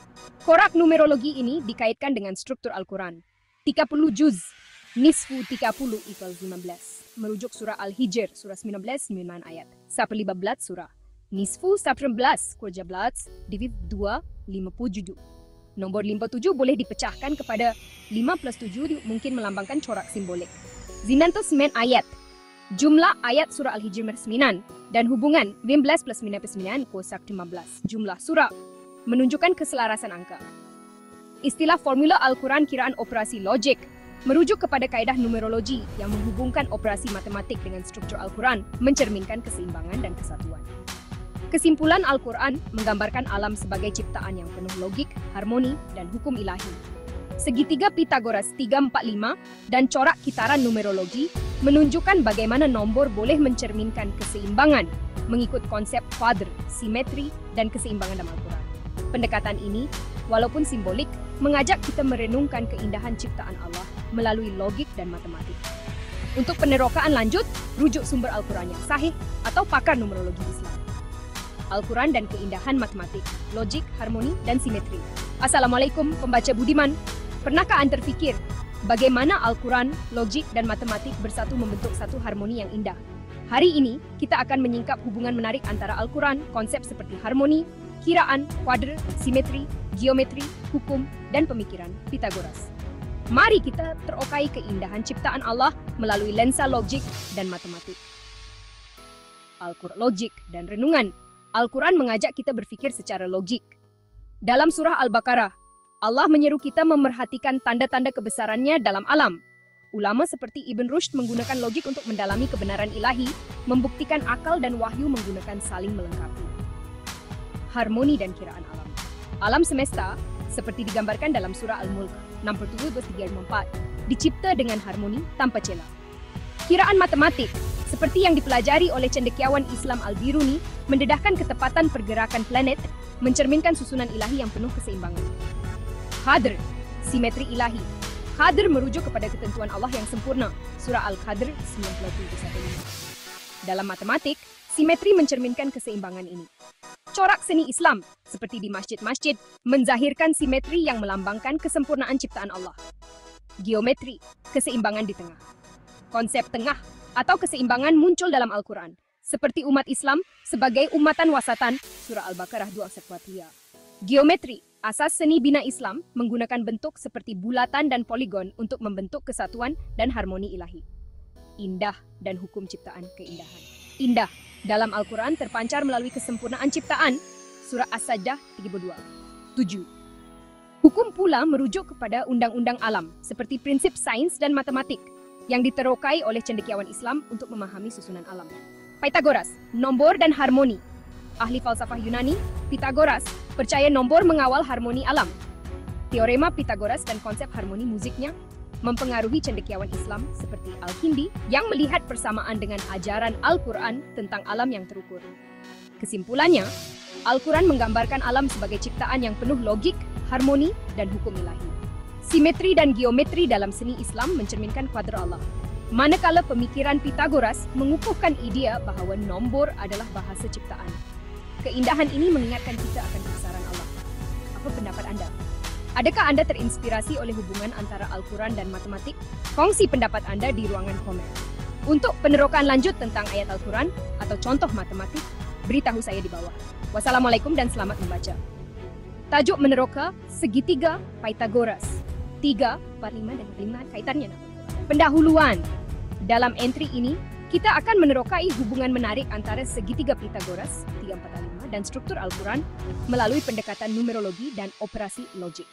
Corak numerologi ini dikaitkan dengan struktur Al-Quran. 30 juz, nisfu 30 equals 15. Merujuk surah Al-Hijr, surah 19, 9 ayat. 15 surah. Nisfu 17, kurja 17, divid 2, 57. Nombor 57 boleh dipecahkan kepada 5 plus 7 mungkin melambangkan corak simbolik. Zinanto 9 ayat. Jumlah ayat surah Al-Hijr 9 dan hubungan 15 plus 9 plus 9 kosak 15. Jumlah surah menunjukkan keselarasan angka. Istilah formula Al-Quran kiraan operasi logik merujuk kepada kaedah numerologi yang menghubungkan operasi matematik dengan struktur Al-Quran, mencerminkan keseimbangan dan kesatuan. Kesimpulan Al-Quran menggambarkan alam sebagai ciptaan yang penuh logik, harmoni, dan hukum ilahi. Segitiga Pythagoras 345 dan corak kitaran numerologi menunjukkan bagaimana nombor boleh mencerminkan keseimbangan mengikut konsep kuadr, simetri, dan keseimbangan dalam Al-Quran. Pendekatan ini, walaupun simbolik, mengajak kita merenungkan keindahan ciptaan Allah melalui logik dan matematik. Untuk penerokaan lanjut, rujuk sumber Al-Quran yang sahih atau pakar numerologi Islam. Al-Quran dan keindahan matematik, logik, harmoni, dan simetri. Assalamualaikum pembaca budiman. Pernahkah Anda terfikir bagaimana Al-Quran, logik, dan matematik bersatu membentuk satu harmoni yang indah? Hari ini, kita akan menyingkap hubungan menarik antara Al-Quran, konsep seperti harmoni, kiraan, kuadr, simetri, geometri, hukum, dan pemikiran Pythagoras. Mari kita terokai keindahan ciptaan Allah melalui lensa logik dan matematik. Al-Quran logik dan renungan. Al-Quran mengajak kita berfikir secara logik. Dalam surah Al-Baqarah, Allah menyeru kita memerhatikan tanda-tanda kebesarannya dalam alam. Ulama seperti Ibn Rushd menggunakan logik untuk mendalami kebenaran ilahi, membuktikan akal dan wahyu menggunakan saling melengkapi. Harmoni dan kiraan alam. Alam semesta, seperti digambarkan dalam surah Al-Mulk 67-34, dicipta dengan harmoni tanpa celah. Kiraan matematik, seperti yang dipelajari oleh cendekiawan Islam Al-Biruni, mendedahkan ketepatan pergerakan planet, mencerminkan susunan ilahi yang penuh keseimbangan. Qadr, simetri ilahi. Qadr merujuk kepada ketentuan Allah yang sempurna, surah Al-Qadr 97-15. Dalam matematik, simetri mencerminkan keseimbangan ini. Corak seni Islam, seperti di masjid-masjid, menzahirkan simetri yang melambangkan kesempurnaan ciptaan Allah. Geometri, keseimbangan di tengah. Konsep tengah atau keseimbangan muncul dalam Al-Quran, seperti umat Islam sebagai umatan wasatan, surah Al-Baqarah 2 ayat. Geometri, asas seni bina Islam, menggunakan bentuk seperti bulatan dan poligon untuk membentuk kesatuan dan harmoni ilahi. Indah dan hukum ciptaan keindahan. Indah dalam Al-Quran terpancar melalui kesempurnaan ciptaan, surah As-Sajdah 32. Hukum pula merujuk kepada undang-undang alam, seperti prinsip sains dan matematik, yang diterokai oleh cendekiawan Islam untuk memahami susunan alam. Pythagoras, nombor dan harmoni. Ahli falsafah Yunani, Pythagoras, percaya nombor mengawal harmoni alam. Teorema Pythagoras dan konsep harmoni musiknya mempengaruhi cendekiawan Islam seperti Al-Kindi yang melihat persamaan dengan ajaran Al-Quran tentang alam yang terukur. Kesimpulannya, Al-Quran menggambarkan alam sebagai ciptaan yang penuh logik, harmoni, dan hukum ilahi. Simetri dan geometri dalam seni Islam mencerminkan kuadr Allah. Manakala pemikiran Pythagoras mengukuhkan idea bahawa nombor adalah bahasa ciptaan. Keindahan ini mengingatkan kita akan kebesaran Allah. Apa pendapat Anda? Adakah Anda terinspirasi oleh hubungan antara Al-Quran dan matematik? Kongsi pendapat Anda di ruangan komen. Untuk penerokan lanjut tentang ayat Al-Quran atau contoh matematik, beritahu saya di bawah. Wassalamualaikum dan selamat membaca. Tajuk meneroka, segitiga Pythagoras. 3, 4, 5, dan 5 kaitannya. Pendahuluan. Dalam entry ini, kita akan menerokai hubungan menarik antara segitiga Pythagoras 3, 4, 5 dan struktur Al-Quran melalui pendekatan numerologi dan operasi logik.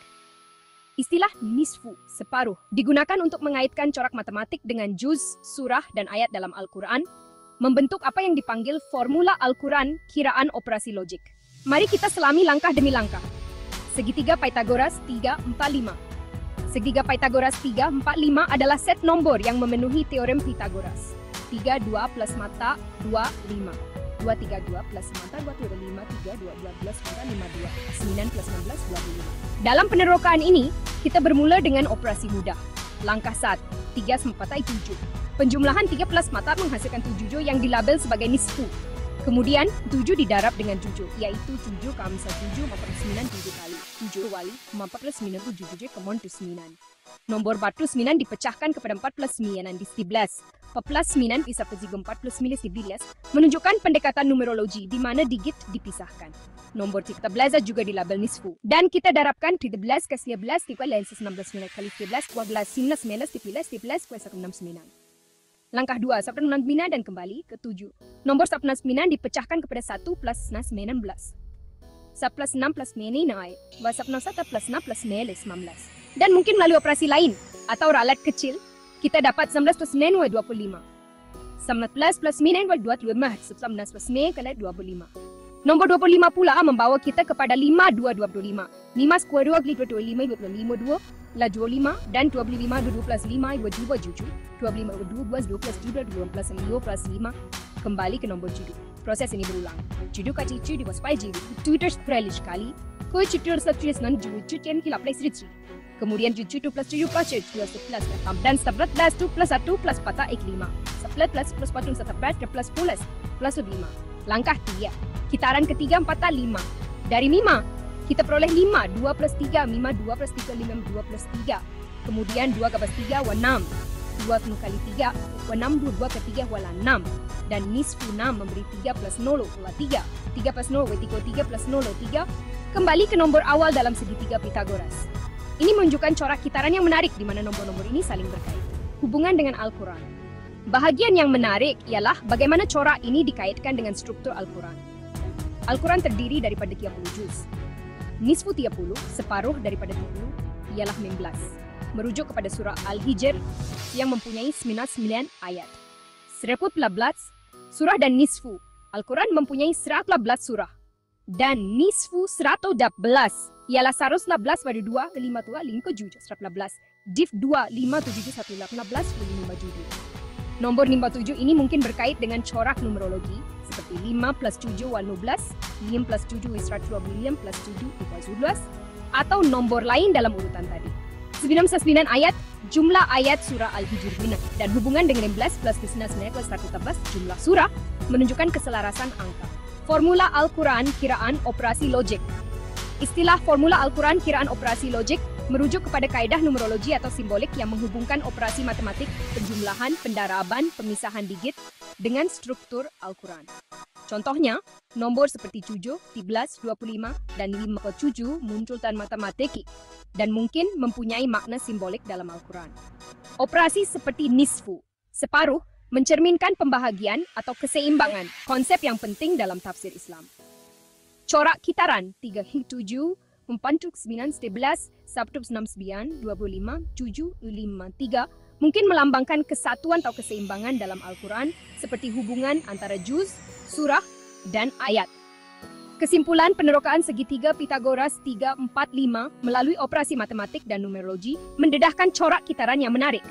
Istilah nisfu, separuh, digunakan untuk mengaitkan corak matematik dengan juz, surah, dan ayat dalam Al-Quran, membentuk apa yang dipanggil formula Al-Quran kiraan operasi logik. Mari kita selami langkah demi langkah. Segitiga Pythagoras 3, 4, 5. Segitiga Pythagoras 3, 4, 5 adalah set nombor yang memenuhi teorem Pythagoras. 3, 2 plus mata, 2, 5. 2, 3, 2 plus mata, 2, 5, 3, 2, 2 plus mata, 5, 2. 9 plus 16, 25. Dalam penerokaan ini, kita bermula dengan operasi mudah. Langkah 1, 3 sampai 7. Penjumlahan 3 plus mata menghasilkan 7 yang dilabel sebagai nisfu. Kemudian 7 didarab dengan 7, yaitu 7 kamsa 7 49 7 kali 7 wali 49 7 kemon tu 9. Nombor 49 dipecahkan kepada 49 di 11. 49 bisa pezigo 49 11 menunjukkan pendekatan numerologi di mana digit dipisahkan. Nombor kita belajar juga di label nisfu. Dan kita darabkan 13 ke 11 ikual 16 kali 13 12 19 11 kuasa 69. Langkah 2, 19 dan kembali ke 7. Nombor 19 dipecahkan kepada 1 plus 19. 11 6 plus 9 naik. 11 plus 6 plus 9 19. Dan mungkin melalui operasi lain atau ralat kecil, kita dapat 19 plus 9 25. 19 plus 9 25. 19 plus 9 kali 25. Nombor 25 pula membawa kita kepada 5 2 25. 5 square 2 kali 25 25 2 lah 25 dan 25 2 plus 5 2 7. 25 2 plus 2 plus 7 2 plus 2 plus 5. Kembali ke nombor judul. Proses ini berulang. Judul kacau judul waspai judul. Twitter sekali kali. Kau judul subtulis non judul judul kila plus 3. Kemudian judul plus 7 plus 7 plus 11 dan 11 2 plus 1 plus patah 5. 11 plus 4 plus 10 plus 5. Langkah 3. Kitaran ketiga 4 5. Dari 5, kita peroleh 5. 2 plus 3, 5, 2 plus 3, 5, 2 plus 3. Kemudian 2 ke plus 3, 6. 2 kali 3, 6, 2 ke 3, 6. Dan nisfu 6 memberi 3 plus 0, 3. 3 plus 0, 3 plus 0, 3. Kembali ke nombor awal dalam segitiga Pitagoras. Ini menunjukkan corak kitaran yang menarik di mana nombor-nombor ini saling berkait. Hubungan dengan Al-Quran. Bahagian yang menarik ialah bagaimana corak ini dikaitkan dengan struktur Al-Quran. Al-Quran terdiri daripada 30 juz. Nisfu 30, separuh daripada 30, ialah 19. Merujuk kepada surah Al-Hijr yang mempunyai 99 ayat. 114 surah dan nisfu. Al-Quran mempunyai 114 surah. Dan nisfu 114 ialah 111 pada 2, 5 tua, 5 ke 7, 114. Div 2, 5, 7, 1, 18, 5 judul. Nombor 57 ini mungkin berkait dengan corak numerologi seperti 5 plus 7 12, 5 plus 7 israt 12 plus 7 ikual 12, atau nombor lain dalam urutan tadi. 99 ayat, jumlah ayat surah Al-Hijr dan hubungan dengan 11 plus 19 ikual 114 jumlah surah menunjukkan keselarasan angka. Formula Al-Quran kiraan operasi logik. Istilah formula Al-Quran kiraan operasi logik merujuk kepada kaedah numerologi atau simbolik yang menghubungkan operasi matematik, penjumlahan, pendaraban, pemisahan digit dengan struktur Al-Quran. Contohnya, nombor seperti 7, 13, 25, dan 5 ke 7 muncul tanpa matematik dan mungkin mempunyai makna simbolik dalam Al-Quran. Operasi seperti nisfu, separuh, mencerminkan pembahagian atau keseimbangan, konsep yang penting dalam tafsir Islam. Corak kitaran 3 hingga 7, 4 9 11, 1 69, 25, 7, 5, 3 mungkin melambangkan kesatuan atau keseimbangan dalam Al-Quran seperti hubungan antara juz, surah, dan ayat. Kesimpulan penerokaan segitiga Pitagoras 3, 4, 5 melalui operasi matematik dan numerologi mendedahkan corak kitaran yang menarik.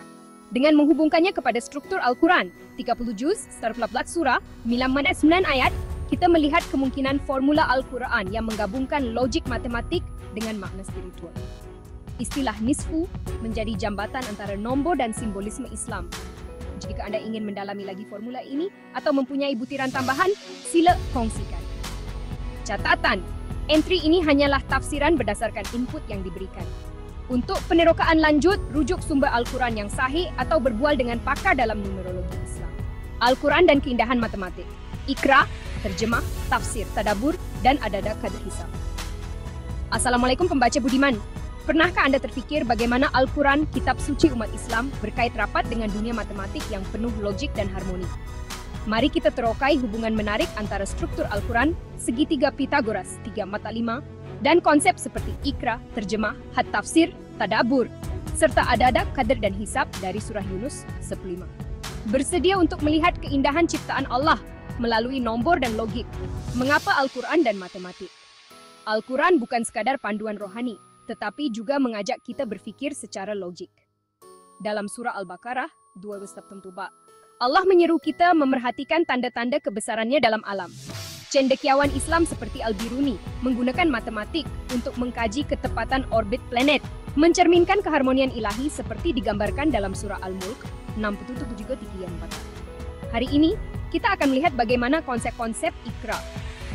Dengan menghubungkannya kepada struktur Al-Quran, 30 juz, 114 surah, 99 ayat, kita melihat kemungkinan formula Al-Quran yang menggabungkan logik matematik dengan makna spiritual. Istilah nisfu menjadi jambatan antara nombor dan simbolisme Islam. Jika Anda ingin mendalami lagi formula ini atau mempunyai butiran tambahan, sila kongsikan. Catatan, entry ini hanyalah tafsiran berdasarkan input yang diberikan. Untuk penerokaan lanjut, rujuk sumber Al-Quran yang sahih atau berbual dengan pakar dalam numerologi Islam. Al-Quran dan keindahan matematik. Iqra, terjemah, tafsir, tadabur, dan ada-ada kader hisab. Assalamualaikum pembaca budiman. Pernahkah Anda terfikir bagaimana Al-Quran, kitab suci umat Islam, berkait rapat dengan dunia matematik yang penuh logik dan harmoni? Mari kita terokai hubungan menarik antara struktur Al-Quran, segitiga Pitagoras 3 mata 5, dan konsep seperti Iqra, terjemah, had tafsir, tadabur, serta ada-ada kader dan hisab dari surah Yunus 15. Bersedia untuk melihat keindahan ciptaan Allah melalui nombor dan logik. Mengapa Al-Quran dan matematik? Al-Quran bukan sekadar panduan rohani, tetapi juga mengajak kita berfikir secara logik. Dalam surah Al-Baqarah 2 Allah menyeru kita memerhatikan tanda-tanda kebesarannya dalam alam. Cendekiawan Islam seperti Al-Biruni menggunakan matematik untuk mengkaji ketepatan orbit planet, mencerminkan keharmonian ilahi seperti digambarkan dalam surah Al-Mulk 67 Hari ini, kita akan melihat bagaimana konsep-konsep ikra,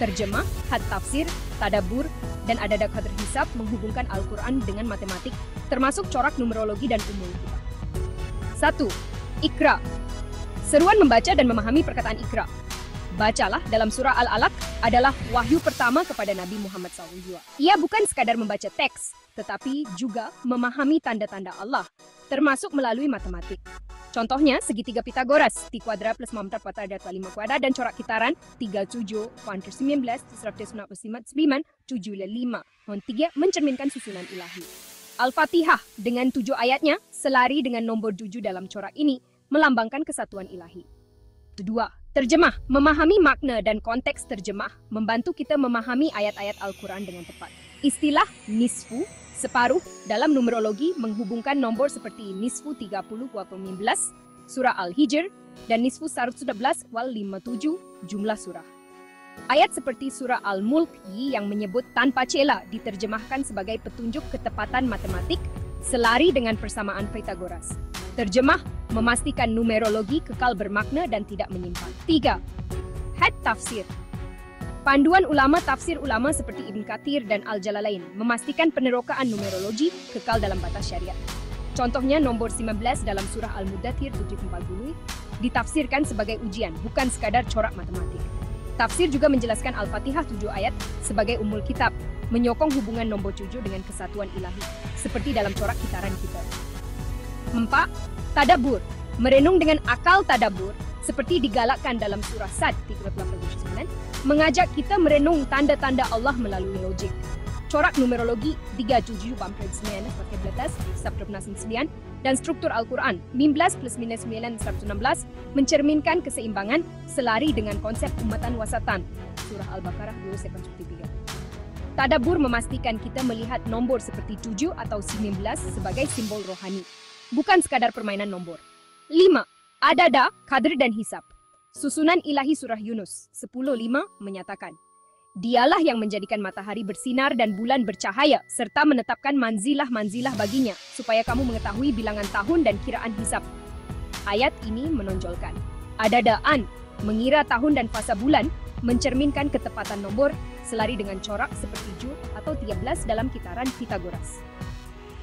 terjemah, had tafsir, tadabbur, dan adada qadr hisab menghubungkan Al-Quran dengan matematik, termasuk corak numerologi dan umul kitab. 1. Ikra. Seruan membaca dan memahami perkataan ikra. Bacalah dalam surah Al-Alaq adalah wahyu pertama kepada Nabi Muhammad SAW. Ia bukan sekadar membaca teks, tetapi juga memahami tanda-tanda Allah, termasuk melalui matematik. Contohnya, segitiga Pitagoras, T kuadrat plus 4 kuadrat dikali 5 kuadrat, dan corak kitaran 37, 19, 199, 75, 3 mencerminkan susunan ilahi. Al-Fatihah dengan 7 ayatnya selari dengan nombor 7 dalam corak ini melambangkan kesatuan ilahi. 2. Terjemah. Memahami makna dan konteks terjemah membantu kita memahami ayat-ayat Al-Quran dengan tepat. Istilah nisfu, separuh, dalam numerologi menghubungkan nombor seperti nisfu 30 wal 15, surah Al-Hijr, dan nisfu 111 wal 57, jumlah surah. Ayat seperti surah Al-Mulk yang menyebut tanpa cela diterjemahkan sebagai petunjuk ketepatan matematik selari dengan persamaan Pythagoras. Terjemah memastikan numerologi kekal bermakna dan tidak menyimpang. 3. Had tafsir. Panduan ulama tafsir ulama seperti Ibn Kathir dan Al-Jalalain memastikan penerokaan numerologi kekal dalam batas syariat. Contohnya nombor 19 dalam surah Al-Mudathir 740 ditafsirkan sebagai ujian, bukan sekadar corak matematik. Tafsir juga menjelaskan Al-Fatihah 7 ayat sebagai umul kitab, menyokong hubungan nombor 7 dengan kesatuan ilahi, seperti dalam corak kitaran kita. 4. Tadabbur. Merenung dengan akal tadabbur, seperti digalakkan dalam surah Sad 38-9, mengajak kita merenung tanda-tanda Allah melalui logik. Corak numerologi 37 bumper 9 pakai 169 dan struktur Al-Quran 15 plus minus 9 116 mencerminkan keseimbangan selari dengan konsep umatan wasatan. Surah Al-Baqarah 273. Tadabbur memastikan kita melihat nombor seperti 7 atau 19 sebagai simbol rohani, bukan sekadar permainan nombor. 5. Adada, qadr dan hisab. Susunan ilahi surah Yunus 10:5 menyatakan, Dialah yang menjadikan matahari bersinar dan bulan bercahaya, serta menetapkan manzilah-manzilah baginya, supaya kamu mengetahui bilangan tahun dan kiraan hisab. Ayat ini menonjolkan adadaan, mengira tahun dan fasa bulan, mencerminkan ketepatan nombor, selari dengan corak seperti 7 atau 13 dalam kitaran Pitagoras.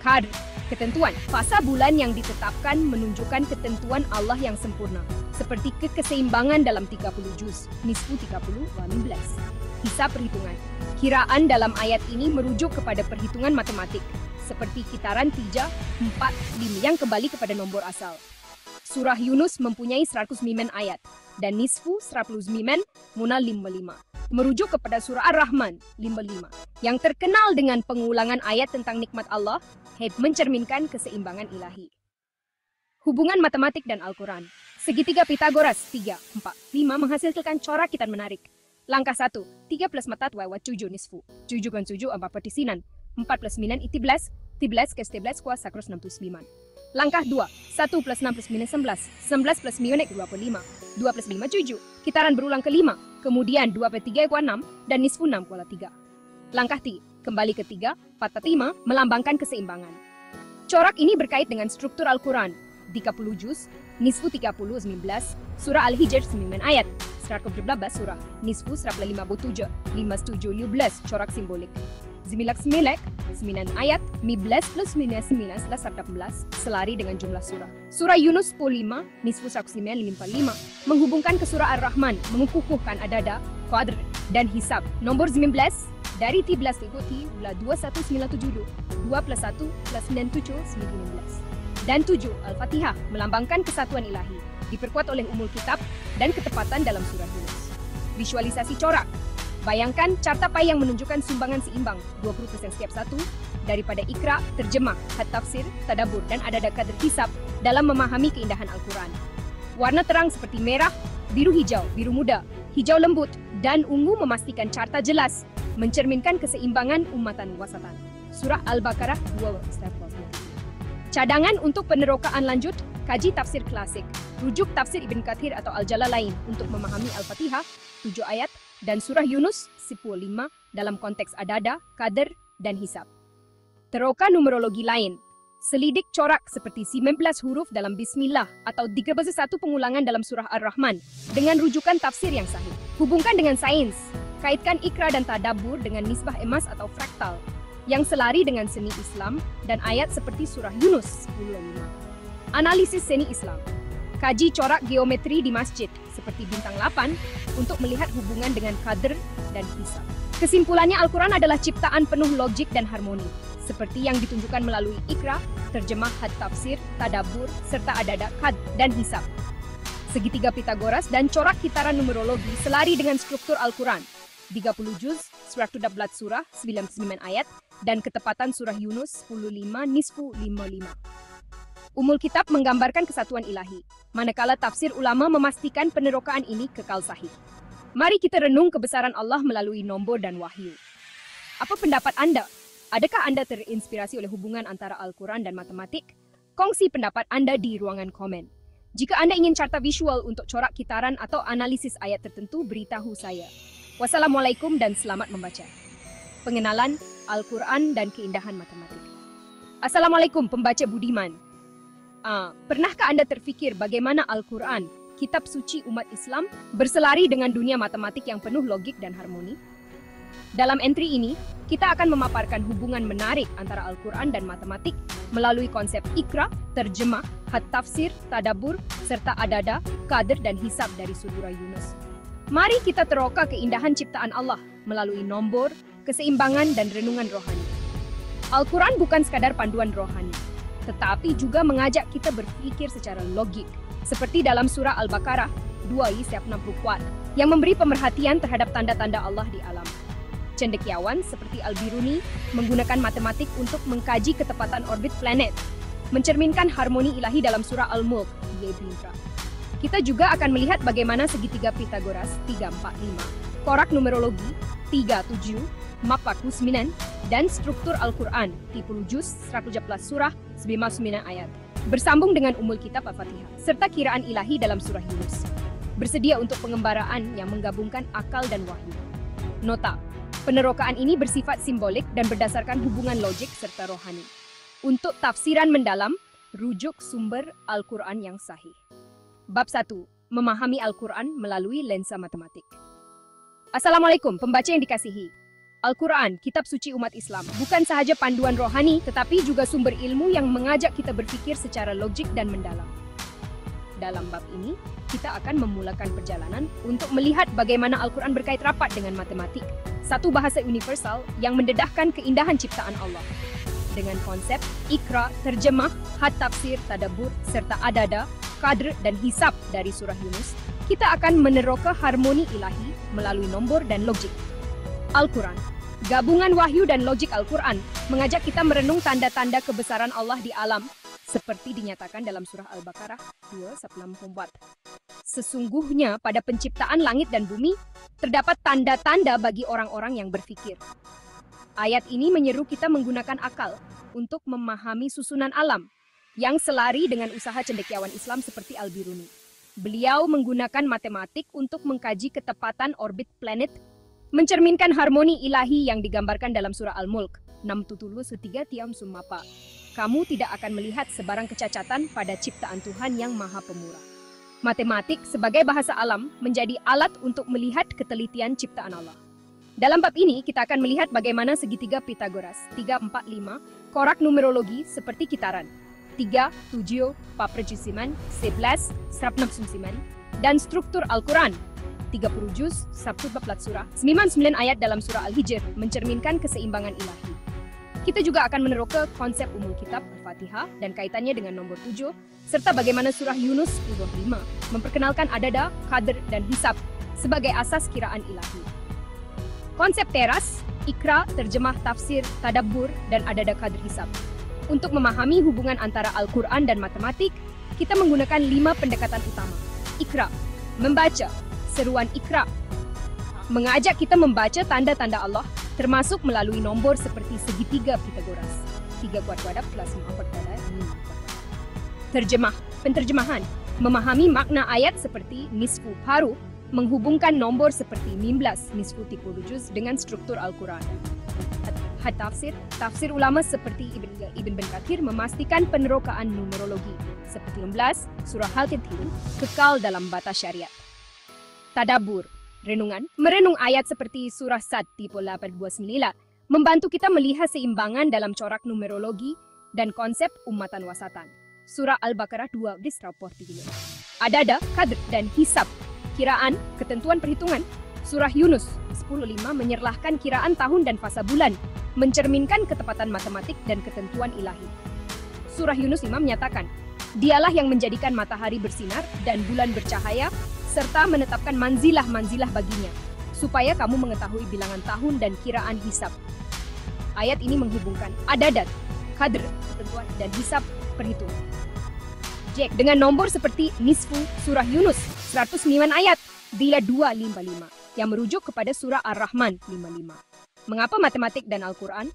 Qadr, ketentuan. Fasa bulan yang ditetapkan menunjukkan ketentuan Allah yang sempurna, seperti keseimbangan dalam 30 juz, nisfu 30 wa 15. Hisab perhitungan. Kiraan dalam ayat ini merujuk kepada perhitungan matematik, seperti kitaran 3, 4, 5 yang kembali kepada nombor asal. Surah Yunus mempunyai 100 mimen ayat, dan nisfu 100 mimen munal 55. Merujuk kepada surah Ar-Rahman 55, yang terkenal dengan pengulangan ayat tentang nikmat Allah, mencerminkan keseimbangan ilahi. Hubungan matematik dan Al-Quran. Segitiga Pitagoras 3, 4, 5 menghasilkan corak kitan menarik. Langkah 1, 3 plus 4 lewat 7 nisfu. 7 kan 7 4 partisinan. 4 plus 9 itiblas, 13 ke 13 kuasa 169. Langkah 2, 1 plus 6 plus minus 11. 11 plus minus 25. 2 plus 5 7. Kitaran berulang ke 5. Kemudian 2 per 3 kuala 6 dan nisfu 6 kuala 3. Langkah 3, kembali ke 3, 4 per 5 melambangkan keseimbangan. Corak ini berkait dengan struktur Al-Quran. 30 juz, nisfu 30 19, surah Al-Hijr 9 ayat. 112 surah, nisfu 157, 57 corak simbolik. 9 ayat, 15 plus minus 19 18, selari dengan jumlah surah. Surah Yunus 5, nisfu 155, menghubungkan ke surah Ar-Rahman, mengukuhkan adada, qadr, dan hisab. Nomor 19, dari 13 ikuti, 21972, 2 plus 1 plus 97, 19. Dan 7, Al-Fatihah, melambangkan kesatuan ilahi, diperkuat oleh umul kitab dan ketepatan dalam surah Yunus. Visualisasi corak. Bayangkan carta pie yang menunjukkan sumbangan seimbang 20% setiap satu daripada ikra, terjemah, had tafsir, tadabbur, dan adada qadr hisab dalam memahami keindahan Al-Quran. Warna terang seperti merah, biru hijau, biru muda, hijau lembut, dan ungu memastikan carta jelas, mencerminkan keseimbangan umatan wasatan. Surah Al-Baqarah 2. Cadangan untuk penerokaan lanjut, kaji tafsir klasik, rujuk tafsir Ibn Kathir atau Al-Jalalain untuk memahami Al-Fatihah, 7 ayat, dan surah Yunus 10:5 dalam konteks adada, qadr, dan hisab. Teroka numerologi lain, Selidik corak seperti 19 huruf dalam Bismillah atau 31 pengulangan dalam surah Ar-Rahman dengan rujukan tafsir yang sahih. Hubungkan dengan sains. Kaitkan ikra dan tadabbur dengan nisbah emas atau fraktal yang selari dengan seni Islam dan ayat seperti surah Yunus 10:5. Analisis seni Islam. Kaji corak geometri di masjid seperti bintang 8 untuk melihat hubungan dengan qadr dan hisab. Kesimpulannya, Al-Quran adalah ciptaan penuh logik dan harmoni, seperti yang ditunjukkan melalui ikra, terjemah, had tafsir, tadabbur, serta adada, qad, dan hisab. Segitiga Pitagoras dan corak kitaran numerologi selari dengan struktur Al-Quran, 30 juz, 114 surah, 99 ayat, dan ketepatan surah Yunus 10:5 nisfu 5:5. Umul Kitab menggambarkan kesatuan ilahi, manakala tafsir ulama memastikan penerokaan ini kekal sahih. Mari kita renung kebesaran Allah melalui nombor dan wahyu. Apa pendapat Anda? Adakah Anda terinspirasi oleh hubungan antara Al-Quran dan matematik? Kongsi pendapat Anda di ruangan komen. Jika Anda ingin carta visual untuk corak kitaran atau analisis ayat tertentu, beritahu saya. Wassalamualaikum dan selamat membaca. Pengenalan Al-Quran dan keindahan matematik. Assalamualaikum pembaca budiman. Pernahkah Anda terfikir bagaimana Al-Quran, kitab suci umat Islam, berselari dengan dunia matematik yang penuh logik dan harmoni? Dalam entry ini, kita akan memaparkan hubungan menarik antara Al-Quran dan matematik melalui konsep ikra, terjemah, had tafsir, tadabbur, serta adada, qadr, dan hisab dari surah Yunus. Mari kita teroka keindahan ciptaan Allah melalui nombor, keseimbangan, dan renungan rohani. Al-Quran bukan sekadar panduan rohani, tetapi juga mengajak kita berpikir secara logik, seperti dalam surah Al-Baqarah 2:64 yang memberi pemerhatian terhadap tanda-tanda Allah di alam. Cendekiawan seperti Al-Biruni menggunakan matematik untuk mengkaji ketepatan orbit planet, mencerminkan harmoni ilahi dalam surah Al-Mulk 3:5. Kita juga akan melihat bagaimana segitiga Pitagoras 345, korak numerologi 37, map waktu 9, dan struktur Al-Quran 30 juz, 114 surah, 99 ayat bersambung dengan umul kitab Al-Fatihah, serta kiraan ilahi dalam surah Yunus. Bersedia untuk pengembaraan yang menggabungkan akal dan wahyu. Nota, penerokaan ini bersifat simbolik dan berdasarkan hubungan logik serta rohani. Untuk tafsiran mendalam, rujuk sumber Al-Quran yang sahih. Bab 1. Memahami Al-Quran melalui lensa matematik. Assalamualaikum pembaca yang dikasihi. Al-Quran, kitab suci umat Islam, bukan sahaja panduan rohani, tetapi juga sumber ilmu yang mengajak kita berpikir secara logik dan mendalam. Dalam bab ini, kita akan memulakan perjalanan untuk melihat bagaimana Al-Quran berkait rapat dengan matematik, satu bahasa universal yang mendedahkan keindahan ciptaan Allah. Dengan konsep ikra, terjemah, had tafsir, tadabbur, serta adada, qadr, dan hisab dari surah Yunus, kita akan meneroka harmoni ilahi melalui nombor dan logik. Al-Quran, gabungan wahyu dan logik Al-Quran, mengajak kita merenung tanda-tanda kebesaran Allah di alam, seperti dinyatakan dalam surah Al-Baqarah 2:64. Sesungguhnya pada penciptaan langit dan bumi, terdapat tanda-tanda bagi orang-orang yang berfikir. Ayat ini menyeru kita menggunakan akal untuk memahami susunan alam, yang selari dengan usaha cendekiawan Islam seperti Al-Biruni. Beliau menggunakan matematik untuk mengkaji ketepatan orbit planet, mencerminkan harmoni ilahi yang digambarkan dalam surah Al-Mulk 6:3 tiam summapa. Kamu tidak akan melihat sebarang kecacatan pada ciptaan Tuhan yang Maha Pemurah. Matematik sebagai bahasa alam menjadi alat untuk melihat ketelitian ciptaan Allah. Dalam bab ini kita akan melihat bagaimana segitiga Pitagoras 345, korak numerologi seperti kitaran 3, 7, paperjusiman, 11, 169, dan struktur Al-Quran 30 juz, 114 surah, 99 ayat dalam surah Al-Hijr mencerminkan keseimbangan ilahi. Kita juga akan meneroka konsep umul kitab Al-Fatihah dan kaitannya dengan nombor 7, serta bagaimana surah Yunus 10:5 memperkenalkan adada, qadr, dan hisab sebagai asas kiraan ilahi. Konsep teras, ikra, terjemah, tafsir, tadabbur, dan adada, qadr, hisab. Untuk memahami hubungan antara Al-Quran dan matematik, kita menggunakan 5 pendekatan utama. Ikra, membaca. Seruan ikra mengajak kita membaca tanda-tanda Allah, termasuk melalui nombor seperti segitiga Pitagoras 3 kuadrat plus 4 kuadrat. Terjemah, penterjemahan, memahami makna ayat seperti nisfu paruh, menghubungkan nombor seperti 15 nisfu 30 juz dengan struktur Al-Quran. Tafsir, tafsir ulama seperti Ibn Ben Kathir memastikan penerokaan numerologi. Seperti 16, surah Al-Kathir, kekal dalam batas syariat. Tadabbur, renungan, merenung ayat seperti surah Sad tipe 829, membantu kita melihat seimbangan dalam corak numerologi dan konsep umatan wasatan. Surah Al-Baqarah 2 disraporti. Adada, Qadr, dan Hisab, kiraan, ketentuan perhitungan. Surah Yunus 10.5 menyerlahkan kiraan tahun dan fasa bulan, mencerminkan ketepatan matematik dan ketentuan ilahi. Surah Yunus 5 menyatakan, dialah yang menjadikan matahari bersinar dan bulan bercahaya, serta menetapkan manzilah-manzilah baginya, supaya kamu mengetahui bilangan tahun dan kiraan hisab. Ayat ini menghubungkan adadat, qadr, ketentuan, dan hisab, perhitungan. Jack, dengan nomor seperti nisfu surah Yunus 109 ayat, bila 255, yang merujuk kepada surah Ar-Rahman 55. Mengapa matematik dan Al-Quran?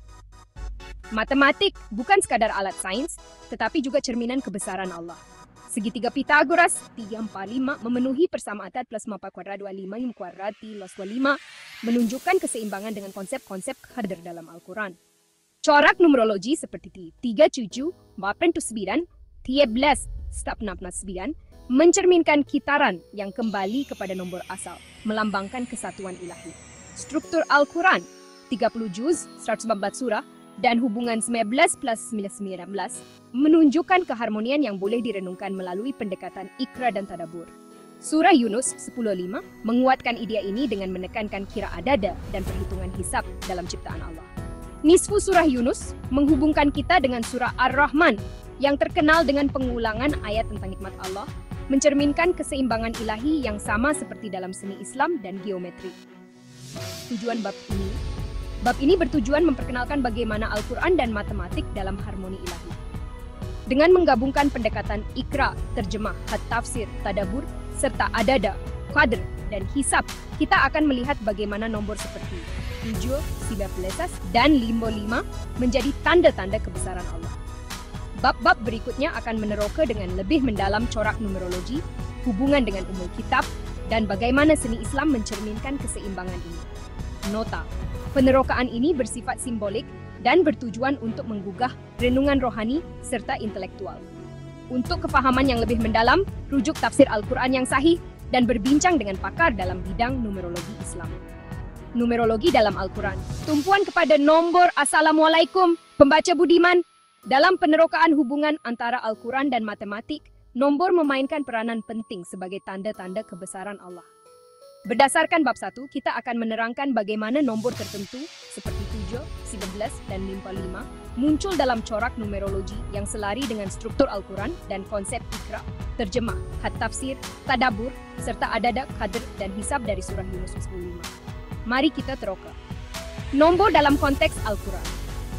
Matematik bukan sekadar alat sains, tetapi juga cerminan kebesaran Allah. Segitiga Pythagoras 345 memenuhi persamaan plus mapa kuadrat 25 yang kuadrati los 25 menunjukkan keseimbangan dengan konsep-konsep qadr dalam Al-Quran. Corak numerologi seperti 37, 89, 13, step 69 mencerminkan kitaran yang kembali kepada nombor asal, melambangkan kesatuan ilahi. Struktur Al-Quran, 30 juz, 114 surah, dan hubungan 19 plus 19 menunjukkan keharmonian yang boleh direnungkan melalui pendekatan ikra dan tadabbur. Surah Yunus 10.5 menguatkan idea ini dengan menekankan kira adada dan perhitungan hisab dalam ciptaan Allah. Nisfu surah Yunus menghubungkan kita dengan surah Ar-Rahman yang terkenal dengan pengulangan ayat tentang nikmat Allah, mencerminkan keseimbangan ilahi yang sama seperti dalam seni Islam dan geometri. Tujuan bab ini bertujuan memperkenalkan bagaimana Al-Quran dan matematik dalam harmoni ilahi. Dengan menggabungkan pendekatan ikra, terjemah, tafsir, tadabbur, serta adada, qadr, dan hisab, kita akan melihat bagaimana nombor seperti 7, 19, dan 55 menjadi tanda-tanda kebesaran Allah. Bab-bab berikutnya akan meneroka dengan lebih mendalam corak numerologi, hubungan dengan umul kitab, dan bagaimana seni Islam mencerminkan keseimbangan ini. Nota, penerokaan ini bersifat simbolik dan bertujuan untuk menggugah renungan rohani serta intelektual. Untuk kefahaman yang lebih mendalam, rujuk tafsir Al-Quran yang sahih dan berbincang dengan pakar dalam bidang numerologi Islam. Numerologi dalam Al-Quran, tumpuan kepada nombor. Assalamualaikum, pembaca budiman. Dalam penerokaan hubungan antara Al-Quran dan matematik, nombor memainkan peranan penting sebagai tanda-tanda kebesaran Allah. Berdasarkan bab 1, kita akan menerangkan bagaimana nombor tertentu seperti 7, 19, dan 55 muncul dalam corak numerologi yang selari dengan struktur Al-Quran dan konsep ikra, terjemah, tafsir, tadabbur, serta adada, qadr, dan hisab dari surah Yunus 10.5. Mari kita teroka. Nombor dalam konteks Al-Quran.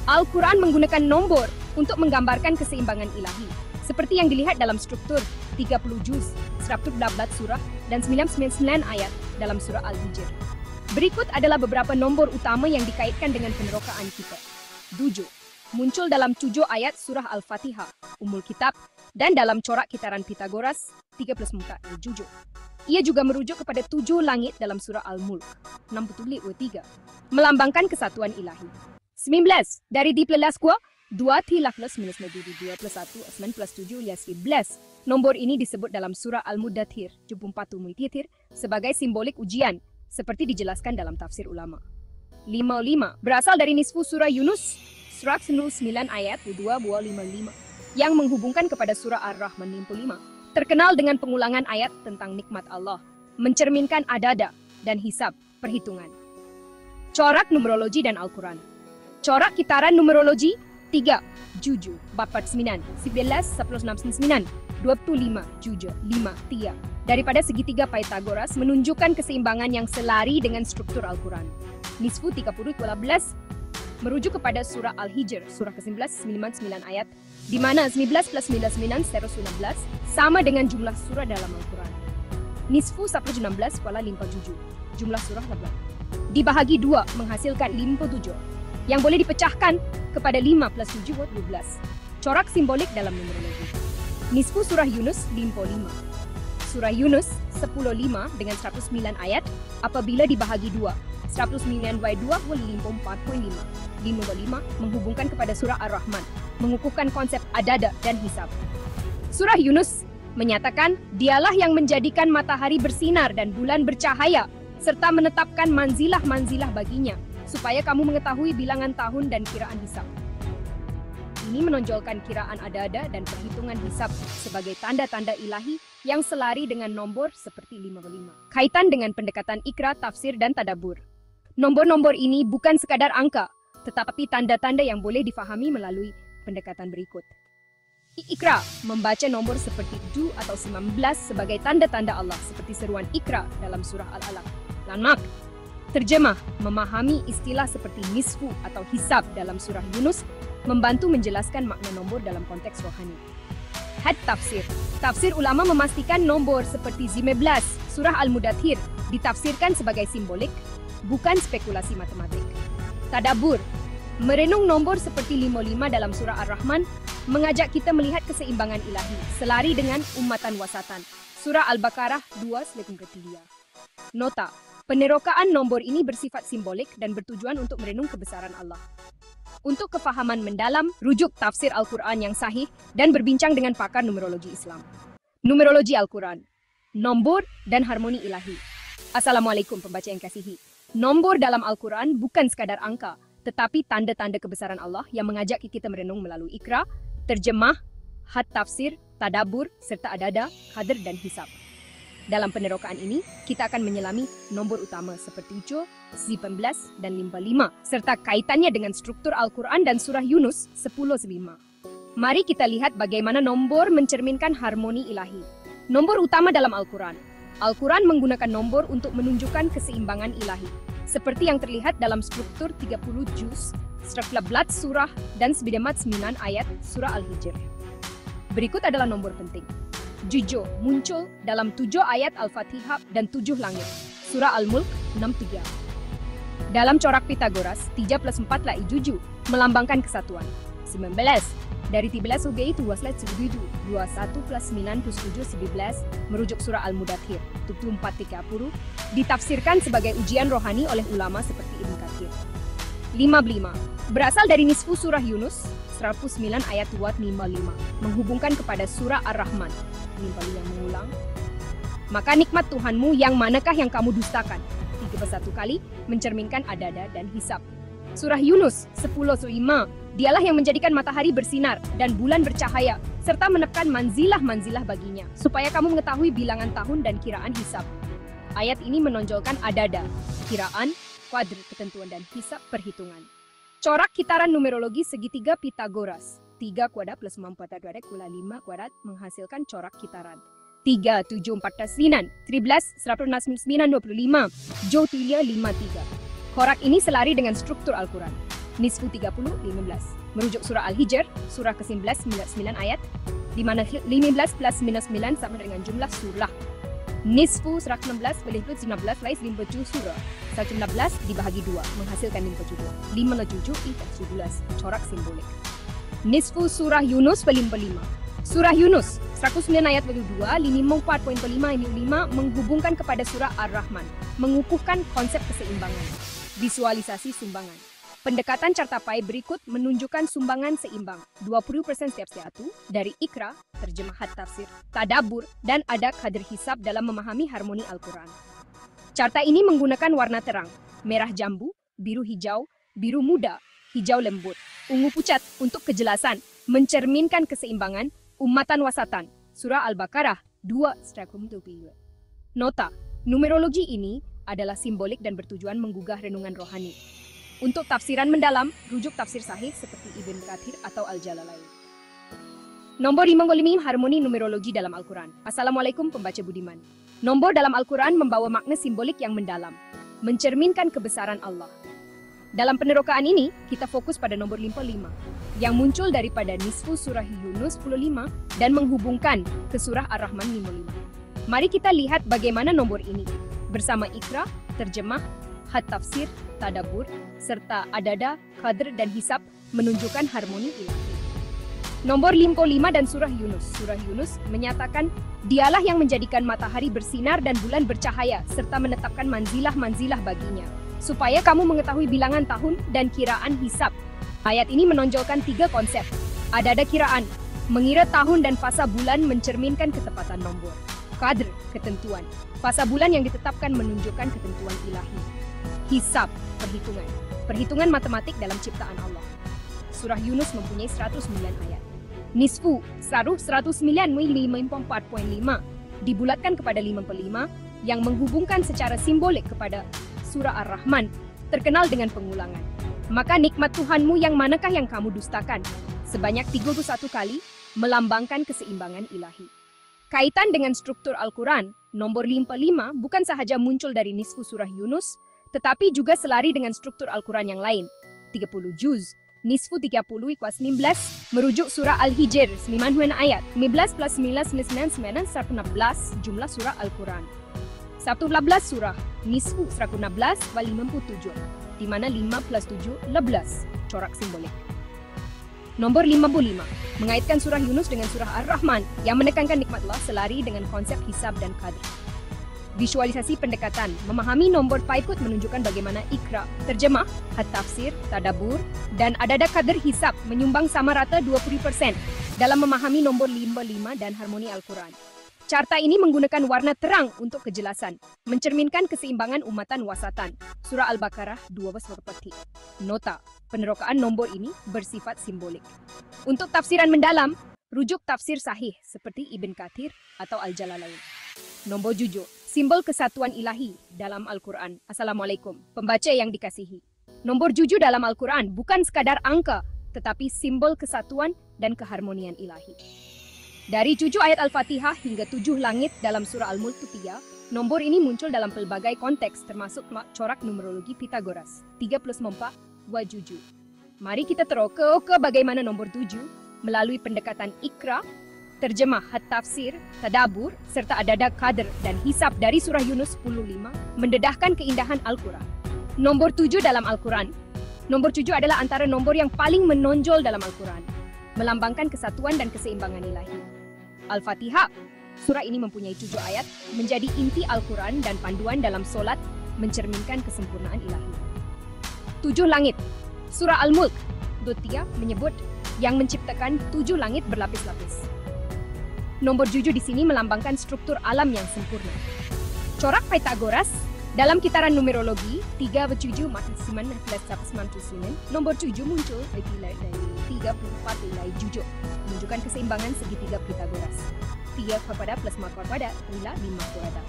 Al-Quran menggunakan nombor untuk menggambarkan keseimbangan ilahi, seperti yang dilihat dalam struktur 30 juz, 114 surah, dan 999 ayat dalam surah Al-Hijr. Berikut adalah beberapa nombor utama yang dikaitkan dengan penerokaan kita. 7. Muncul dalam 7 ayat surah Al-Fatihah, Ummul Kitab, dan dalam corak kitaran Pythagoras, 13 muka al-7. Ia juga merujuk kepada 7 langit dalam surah Al-Mulk, 63, melambangkan kesatuan ilahi. 19. Dari di plus kuah, 2 tilah plus minus negeri 2 plus 1, 9 plus 7 alias 11. Nombor ini disebut dalam surah Al-Mudathir, 74 Muitir, sebagai simbolik ujian, seperti dijelaskan dalam tafsir ulama. 55. Berasal dari nisfu surah Yunus, 109 ayat 2-55, yang menghubungkan kepada surah Ar-Rahman 55. Terkenal dengan pengulangan ayat tentang nikmat Allah, mencerminkan adada dan hisab, perhitungan. Corak numerologi dan Al-Quran. Corak kitaran numerologi 3, Juju, 49, 11, 169, 25, Juju, 5, Tia. Daripada segitiga Pythagoras menunjukkan keseimbangan yang selari dengan struktur Al-Quran. Nisfu 30-12 merujuk kepada surah Al-Hijr, surah ke-19, 99 ayat, di mana 19 plus 99, 119, sama dengan jumlah surah dalam Al-Quran. Nisfu 116 kuala 57, jumlah surah 11. Dibahagi 2 menghasilkan 57, yang boleh dipecahkan kepada 5 plus 7 buat 12. Corak simbolik dalam numerologi. Nisfu surah Yunus 55. Surah Yunus 10.5 dengan 109 ayat apabila dibahagi 2, 192 4.5. 55 menghubungkan kepada surah Ar-Rahman, mengukuhkan konsep adada dan hisab. Surah Yunus menyatakan, dialah yang menjadikan matahari bersinar dan bulan bercahaya, serta menetapkan manzilah-manzilah baginya, supaya kamu mengetahui bilangan tahun dan kiraan hisab. Ini menonjolkan kiraan adada dan perhitungan hisab sebagai tanda-tanda ilahi yang selari dengan nombor seperti 55. Kaitan dengan pendekatan ikra, tafsir, dan tadabbur. Nombor-nombor ini bukan sekadar angka, tetapi tanda-tanda yang boleh difahami melalui pendekatan berikut. Ikra, membaca nombor seperti 7 atau 19 sebagai tanda-tanda Allah seperti seruan Ikra dalam surah Al-Alaq. Lamak, terjemah, memahami istilah seperti nisfu atau hisab dalam surah Yunus, membantu menjelaskan makna nombor dalam konteks rohani. Had tafsir, tafsir ulama memastikan nombor seperti 15 surah Al-Mudathir ditafsirkan sebagai simbolik, bukan spekulasi matematik. Tadabbur, merenung nombor seperti 55 dalam surah Ar-Rahman, mengajak kita melihat keseimbangan ilahi, selari dengan ummatan wasatan. Surah Al-Baqarah 2/3. Nota, penerokaan nombor ini bersifat simbolik dan bertujuan untuk merenung kebesaran Allah. Untuk kefahaman mendalam, rujuk tafsir Al-Quran yang sahih dan berbincang dengan pakar numerologi Islam. Numerologi Al-Quran, nombor dan harmoni ilahi. Assalamualaikum pembaca yang kasihi. Nombor dalam Al-Quran bukan sekadar angka, tetapi tanda-tanda kebesaran Allah yang mengajak kita merenung melalui ikra, terjemah, had tafsir, tadabbur, serta adada, qadr, dan hisab. Dalam penerokaan ini, kita akan menyelami nombor utama seperti 7, 19, dan 55, serta kaitannya dengan struktur Al-Quran dan surah Yunus 10:5. Mari kita lihat bagaimana nombor mencerminkan harmoni ilahi. Nombor utama dalam Al-Quran. Al-Quran menggunakan nombor untuk menunjukkan keseimbangan ilahi, seperti yang terlihat dalam struktur 30 juz, Straflablat surah, dan 9 ayat surah Al-Hijr. Berikut adalah nomor penting. 7 muncul dalam 7 ayat Al-Fatihah dan 7 langit, surah Al-Mulk 6:3. Dalam corak Pitagoras, 3 + 4 = 7, melambangkan kesatuan. 19. Dari 13 UGI 2/7, 21 + 9 + 7 11, merujuk surah Al-Mudathir, 4:30, ditafsirkan sebagai ujian rohani oleh ulama seperti Ibnu Katsir. 55. Berasal dari nisfu surah Yunus, 109 ayat 255, menghubungkan kepada surah Ar-Rahman, 55 yang mengulang. Maka nikmat Tuhanmu yang manakah yang kamu dustakan? 31 kali, mencerminkan adada dan hisab. Surah Yunus 10:5, dialah yang menjadikan matahari bersinar dan bulan bercahaya, serta menetapkan manzilah-manzilah baginya, supaya kamu mengetahui bilangan tahun dan kiraan hisab. Ayat ini menonjolkan adada, kiraan, kuadr, ketentuan, dan hisab, perhitungan. Corak kitaran numerologi segitiga Pitagoras, 3 kuadrat plus 4 kuadrat kula 5 kuadrat menghasilkan corak kitaran. 3, 7, 14, 9, 13, 169, 25, Jotilia 53. Korak ini selari dengan struktur Al-Quran. Nisfu 30, 15. Merujuk surah Al-Hijr, surah ke-19, 9 ayat, di mana 15 plus minus 9 sama dengan jumlah surah. Nisfu surah 16, boleh 19, lain 57 surah. 116 dibahagi 2, menghasilkan 57. 57, 17, corak simbolik. Nisfu surah Yunus, 55. Surah Yunus, 109 ayat 2, lini 4.5 ini 5, menghubungkan kepada surah Ar-Rahman, mengukuhkan konsep keseimbangan. Visualisasi sumbangan. Pendekatan cartapai berikut menunjukkan sumbangan seimbang 20% setiap satu dari ikra, terjemahan tafsir, tadabbur, dan ada qadr hisab dalam memahami harmoni Al-Quran. Carta ini menggunakan warna terang, merah jambu, biru hijau, biru muda, hijau lembut, ungu pucat untuk kejelasan, mencerminkan keseimbangan ummatan wasatan. Surah Al-Baqarah 2/2. Nota, numerologi ini adalah simbolik dan bertujuan menggugah renungan rohani. Untuk tafsiran mendalam, rujuk tafsir sahih seperti Ibn Katsir atau Al-Jalalain. Nombor 55 harmoni numerologi dalam Al-Quran. Assalamualaikum pembaca budiman. Nombor dalam Al-Quran membawa makna simbolik yang mendalam, mencerminkan kebesaran Allah. Dalam penerokaan ini, kita fokus pada nomor 55, yang muncul daripada nisfu surah Yunus 10:5 dan menghubungkan ke surah Ar-Rahman 55. Mari kita lihat bagaimana nomor ini bersama ikra, terjemah, had tafsir, tadabbur, serta adada, qadr, dan hisab menunjukkan harmoni ilahi. Nomor 55 dan surah Yunus. Surah Yunus menyatakan, dialah yang menjadikan matahari bersinar dan bulan bercahaya, serta menetapkan manzilah-manzilah baginya, supaya kamu mengetahui bilangan tahun dan kiraan hisab. Ayat ini menonjolkan 3 konsep. Ada kiraan, mengira tahun dan fasa bulan mencerminkan ketepatan nombor. Qadr, ketentuan. Fasa bulan yang ditetapkan menunjukkan ketentuan ilahi. Hisab, perhitungan. Perhitungan matematik dalam ciptaan Allah. Surah Yunus mempunyai 109 ayat. Nisfu, 109.54.5 dibulatkan kepada 55 yang menghubungkan secara simbolik kepada surah Ar-Rahman, terkenal dengan pengulangan. Maka nikmat Tuhanmu yang manakah yang kamu dustakan? Sebanyak 31 kali melambangkan keseimbangan ilahi. Kaitan dengan struktur Al-Quran, nombor 55 bukan sahaja muncul dari nisfu surah Yunus, tetapi juga selari dengan struktur Al-Quran yang lain. 30 juz, nisfu 30 = 19, merujuk surah Al-Hijr, 90 ayat, 15 plus 19, 19, 16 jumlah surah Al-Quran. 111 surah, nisfu 116 = 57, di mana 5 plus 7, 11, corak simbolik. Nombor 55, mengaitkan surah Yunus dengan surah Ar-Rahman yang menekankan nikmat Allah selari dengan konsep hisab dan qadr. Visualisasi pendekatan, memahami nombor paikut menunjukkan bagaimana ikra, terjemah, at-tafsir, tadabbur, dan adada qadr hisab menyumbang sama rata 20% dalam memahami nombor 55 dan harmoni Al-Quran. Carta ini menggunakan warna terang untuk kejelasan, mencerminkan keseimbangan umatan wasatan. Surah Al-Baqarah 2 Nota, penerokaan nombor ini bersifat simbolik. Untuk tafsiran mendalam, rujuk tafsir sahih seperti Ibn Kathir atau Al-Jalalain. Nombor jujur, simbol kesatuan ilahi dalam Al-Quran. Assalamualaikum, pembaca yang dikasihi. Nombor jujur dalam Al-Quran bukan sekadar angka, tetapi simbol kesatuan dan keharmonian ilahi. Dari 7 ayat Al-Fatihah hingga 7 langit dalam surah Al-Mulk 3, nombor ini muncul dalam pelbagai konteks termasuk corak numerologi Pythagoras, 3 plus 4, wajuju. Mari kita teroka-oka bagaimana nombor 7 melalui pendekatan ikra, terjemah, tafsir, tadabbur, serta adada qadr dan hisab dari surah Yunus 10:5 mendedahkan keindahan Al-Quran. Nombor 7 dalam Al-Quran. Nombor 7 adalah antara nombor yang paling menonjol dalam Al-Quran, melambangkan kesatuan dan keseimbangan ilahi. Al-Fatihah, surah ini mempunyai 7 ayat, menjadi inti Al-Quran dan panduan dalam solat, mencerminkan kesempurnaan ilahi. 7 langit, surah Al-Mulk, Dutia menyebut yang menciptakan 7 langit berlapis-lapis. Nombor 7 di sini melambangkan struktur alam yang sempurna. Corak Pythagoras, dalam kitaran numerologi, 3 7 maksimal plus 99, nombor 7 muncul dari 34 nilai jujur, menunjukkan keseimbangan segitiga Pythagoras. 3 kepada plus 4 kepada nilai 5 kepada.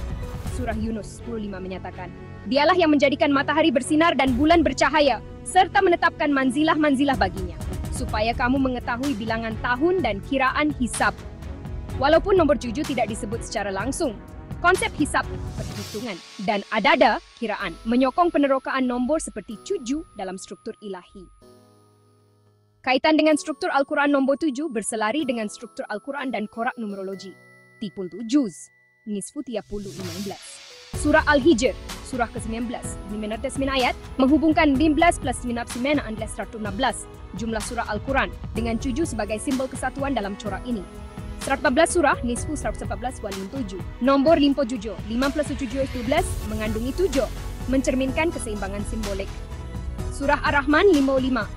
Surah Yunus 10:5 menyatakan, Dialah yang menjadikan matahari bersinar dan bulan bercahaya, serta menetapkan manzilah-manzilah baginya, supaya kamu mengetahui bilangan tahun dan kiraan hisab. Walaupun nombor 7 tidak disebut secara langsung, konsep hisab, perhitungan, dan adada, kiraan, menyokong penerokaan nombor seperti 7 dalam struktur ilahi. Kaitan dengan struktur Al-Quran nombor 7 berselari dengan struktur Al-Quran dan korak numerologi. 30 juz, nisfu 30:19. Surah Al-Hijr, surah ke-19, 9 ayat, menghubungkan 15 plus 9 adalah 116, jumlah surah Al-Quran, dengan 7 sebagai simbol kesatuan dalam corak ini. 114 surah, nisfu 114 volume 7. Nombor 57, 5 plus 7 12, mengandungi 7, mencerminkan keseimbangan simbolik. Surah Ar-Rahman 55.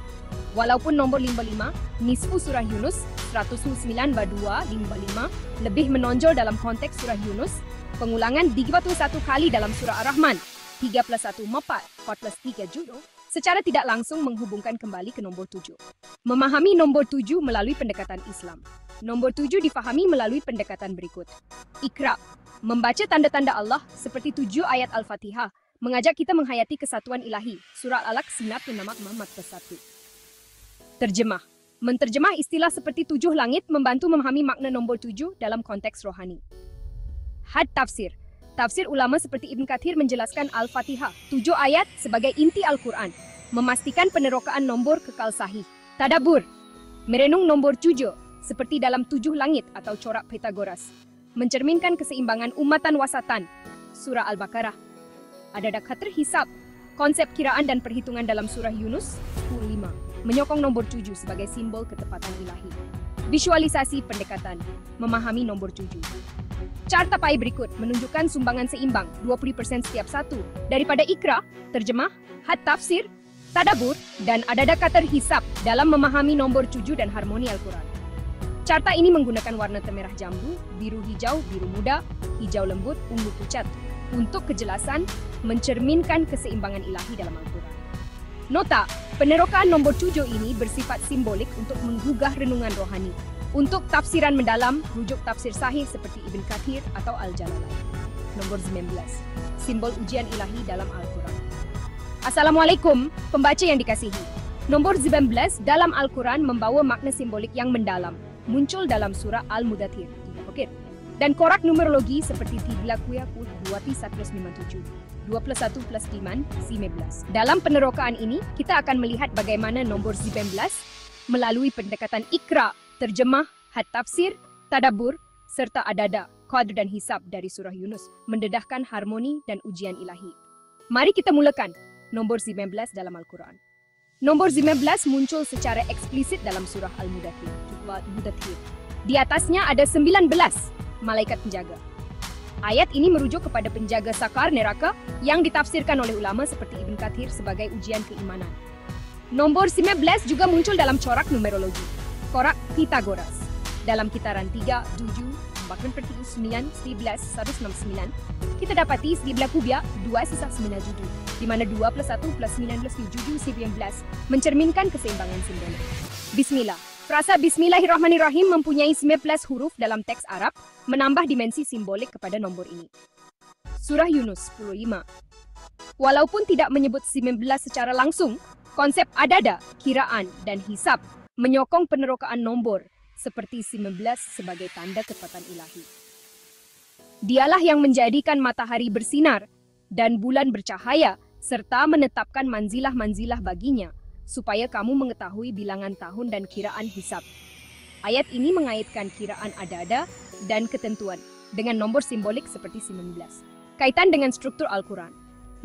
Walaupun nombor 55, nisfu surah Yunus 109/2 lebih menonjol dalam konteks surah Yunus, pengulangan 31 kali dalam surah Ar-Rahman, 3 plus 1 4, 4 plus 3 judul, secara tidak langsung menghubungkan kembali ke nombor 7. Memahami nombor 7 melalui pendekatan Islam. Nombor 7 difahami melalui pendekatan berikut. Ikra, membaca tanda-tanda Allah seperti 7 ayat Al-Fatihah, mengajak kita menghayati kesatuan ilahi. Surah Al-Alaq 9:1. Terjemah, menterjemah istilah seperti 7 langit membantu memahami makna nombor 7 dalam konteks rohani. Had tafsir, tafsir ulama seperti Ibn Kathir menjelaskan Al-Fatihah, 7 ayat sebagai inti Al-Quran, memastikan penerokaan nombor kekal sahih. Tadabbur, merenung nombor 7, seperti dalam 7 langit atau corak Pythagoras, mencerminkan keseimbangan umatan wasatan. Surah Al-Baqarah. Adada qadr hisab, konsep kiraan dan perhitungan dalam surah Yunus 10:5, menyokong nombor 7 sebagai simbol ketepatan ilahi. Visualisasi pendekatan, memahami nombor 7. Carta pai berikut menunjukkan sumbangan seimbang 20% setiap satu daripada Iqra, terjemah, Hat Tafsir, Tadabbur, dan Adada Khatir Hisab dalam memahami nombor tujuh dan harmoni Al-Quran. Carta ini menggunakan warna temerah jambu, biru hijau, biru muda, hijau lembut, ungu pucat untuk kejelasan mencerminkan keseimbangan ilahi dalam Al-Quran. Nota, penerokaan nombor tujuh ini bersifat simbolik untuk menggugah renungan rohani. Untuk tafsiran mendalam, rujuk tafsir sahih seperti Ibn Kathir atau Al-Jalalain. Nombor 19. Simbol ujian ilahi dalam Al-Quran. Assalamualaikum, pembaca yang dikasihi. Nombor 19 dalam Al-Quran membawa makna simbolik yang mendalam, muncul dalam surah Al-Mudathir, dan korak numerologi seperti 3 157, 21 plus 5, 19. Dalam penerokaan ini, kita akan melihat bagaimana nombor 19 melalui pendekatan Iqra, terjemah, Hat Tafsir, Tadabbur, serta Adada, Khatir dan Hisab dari surah Yunus mendedahkan harmoni dan ujian ilahi. Mari kita mulakan nombor 19 dalam Al-Quran. Nombor 19 muncul secara eksplisit dalam surah Al-Mudathir. Di atasnya ada 19 malaikat penjaga. Ayat ini merujuk kepada penjaga sakar neraka yang ditafsirkan oleh ulama seperti Ibn Kathir sebagai ujian keimanan. Nombor 19 juga muncul dalam corak numerologi, korak Pythagoras. Dalam kitaran 3, 7, 49, 11, 169, kita dapati sebelah kubia 2 sisa 9 judu, di mana 2 plus 1 plus 19 judu 19 mencerminkan keseimbangan simbolik. Bismillah. Frasa Bismillahirrahmanirrahim mempunyai 19 huruf dalam teks Arab, menambah dimensi simbolik kepada nombor ini. Surah Yunus 10:5. Walaupun tidak menyebut 19 secara langsung, konsep adada, kiraan, dan hisab menyokong penerokaan nombor seperti 19 sebagai tanda kekuatan ilahi. Dialah yang menjadikan matahari bersinar dan bulan bercahaya, serta menetapkan manzilah-manzilah baginya, supaya kamu mengetahui bilangan tahun dan kiraan hisab. Ayat ini mengaitkan kiraan adada dan ketentuan dengan nomor simbolik seperti 19. Kaitan dengan struktur Al-Quran.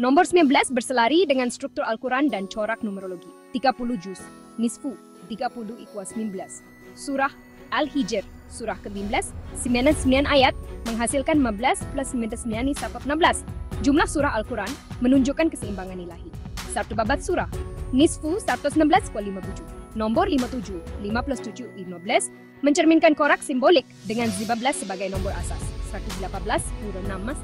Nomor 19 berselari dengan struktur Al-Quran dan corak numerologi. 30 juz, nisfu, 30 = 19. Surah Al-Hijr, surah ke-15, 99 ayat, menghasilkan 15 plus 99 = 16. Jumlah surah Al-Quran menunjukkan keseimbangan ilahi. Satu babat surah, nisfu 116 = 57. Nombor 57, 5 plus 7, 15, mencerminkan korak simbolik dengan 15 sebagai nomor asas. 118, 6, 19.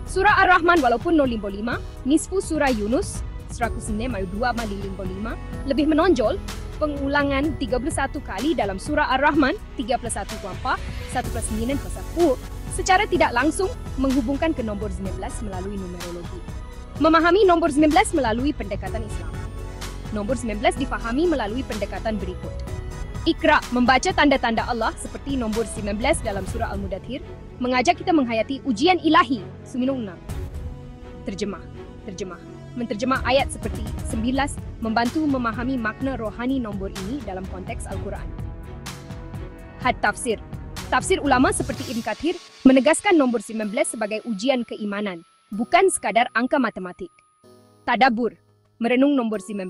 Surah Ar-Rahman walaupun 055, nisfu surah Yunus, 109,2,5, lebih menonjol, pengulangan 31 kali dalam surah Ar-Rahman, 3 plus 1 = 4, 1 plus 9 plus 10, secara tidak langsung menghubungkan ke nombor 19 melalui numerologi. Memahami nombor 19 melalui pendekatan Islam. Nombor 19 difahami melalui pendekatan berikut. Iqra, membaca tanda-tanda Allah seperti nombor 19 dalam surah Al-Mudathir, mengajak kita menghayati ujian ilahi. Suminung 6. Terjemah. Menterjemah ayat seperti 19 membantu memahami makna rohani nombor ini dalam konteks Al-Quran. Hat Tafsir. Tafsir ulama seperti Ibn Kathir menegaskan nombor 19 sebagai ujian keimanan, bukan sekadar angka matematik. Tadabbur, merenung nombor 19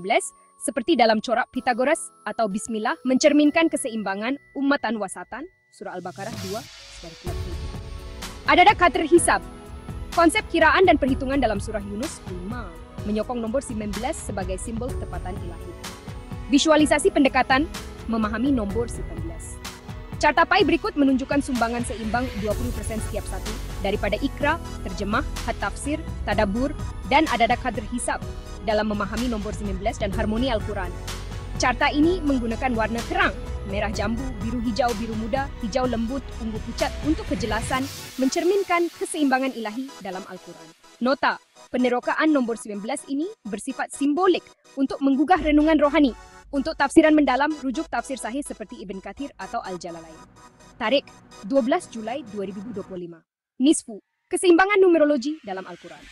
seperti dalam corak Pythagoras atau Bismillah mencerminkan keseimbangan ummatan wasatan, surah Al-Baqarah 2. Adada Khatir Hisab, konsep kiraan dan perhitungan dalam surah Yunus 5, menyokong nombor 19 sebagai simbol ketepatan ilahi. Visualisasi pendekatan memahami nombor 19. Carta pai berikut menunjukkan sumbangan seimbang 20% setiap satu daripada Iqra, terjemah, Hat Tafsir, Tadabbur, dan Adada Khatir Hisab dalam memahami nombor 19 dan harmoni Al-Quran. Carta ini menggunakan warna terang, merah jambu, biru hijau, biru muda, hijau lembut, ungu pucat untuk kejelasan mencerminkan keseimbangan ilahi dalam Al-Quran. Nota, penerokaan nombor 19 ini bersifat simbolik untuk menggugah renungan rohani. Untuk tafsiran mendalam, rujuk tafsir sahih seperti Ibn Kathir atau Al-Jalalain. Tarikh 12 Julai 2025. Nisfu, keseimbangan numerologi dalam Al-Quran.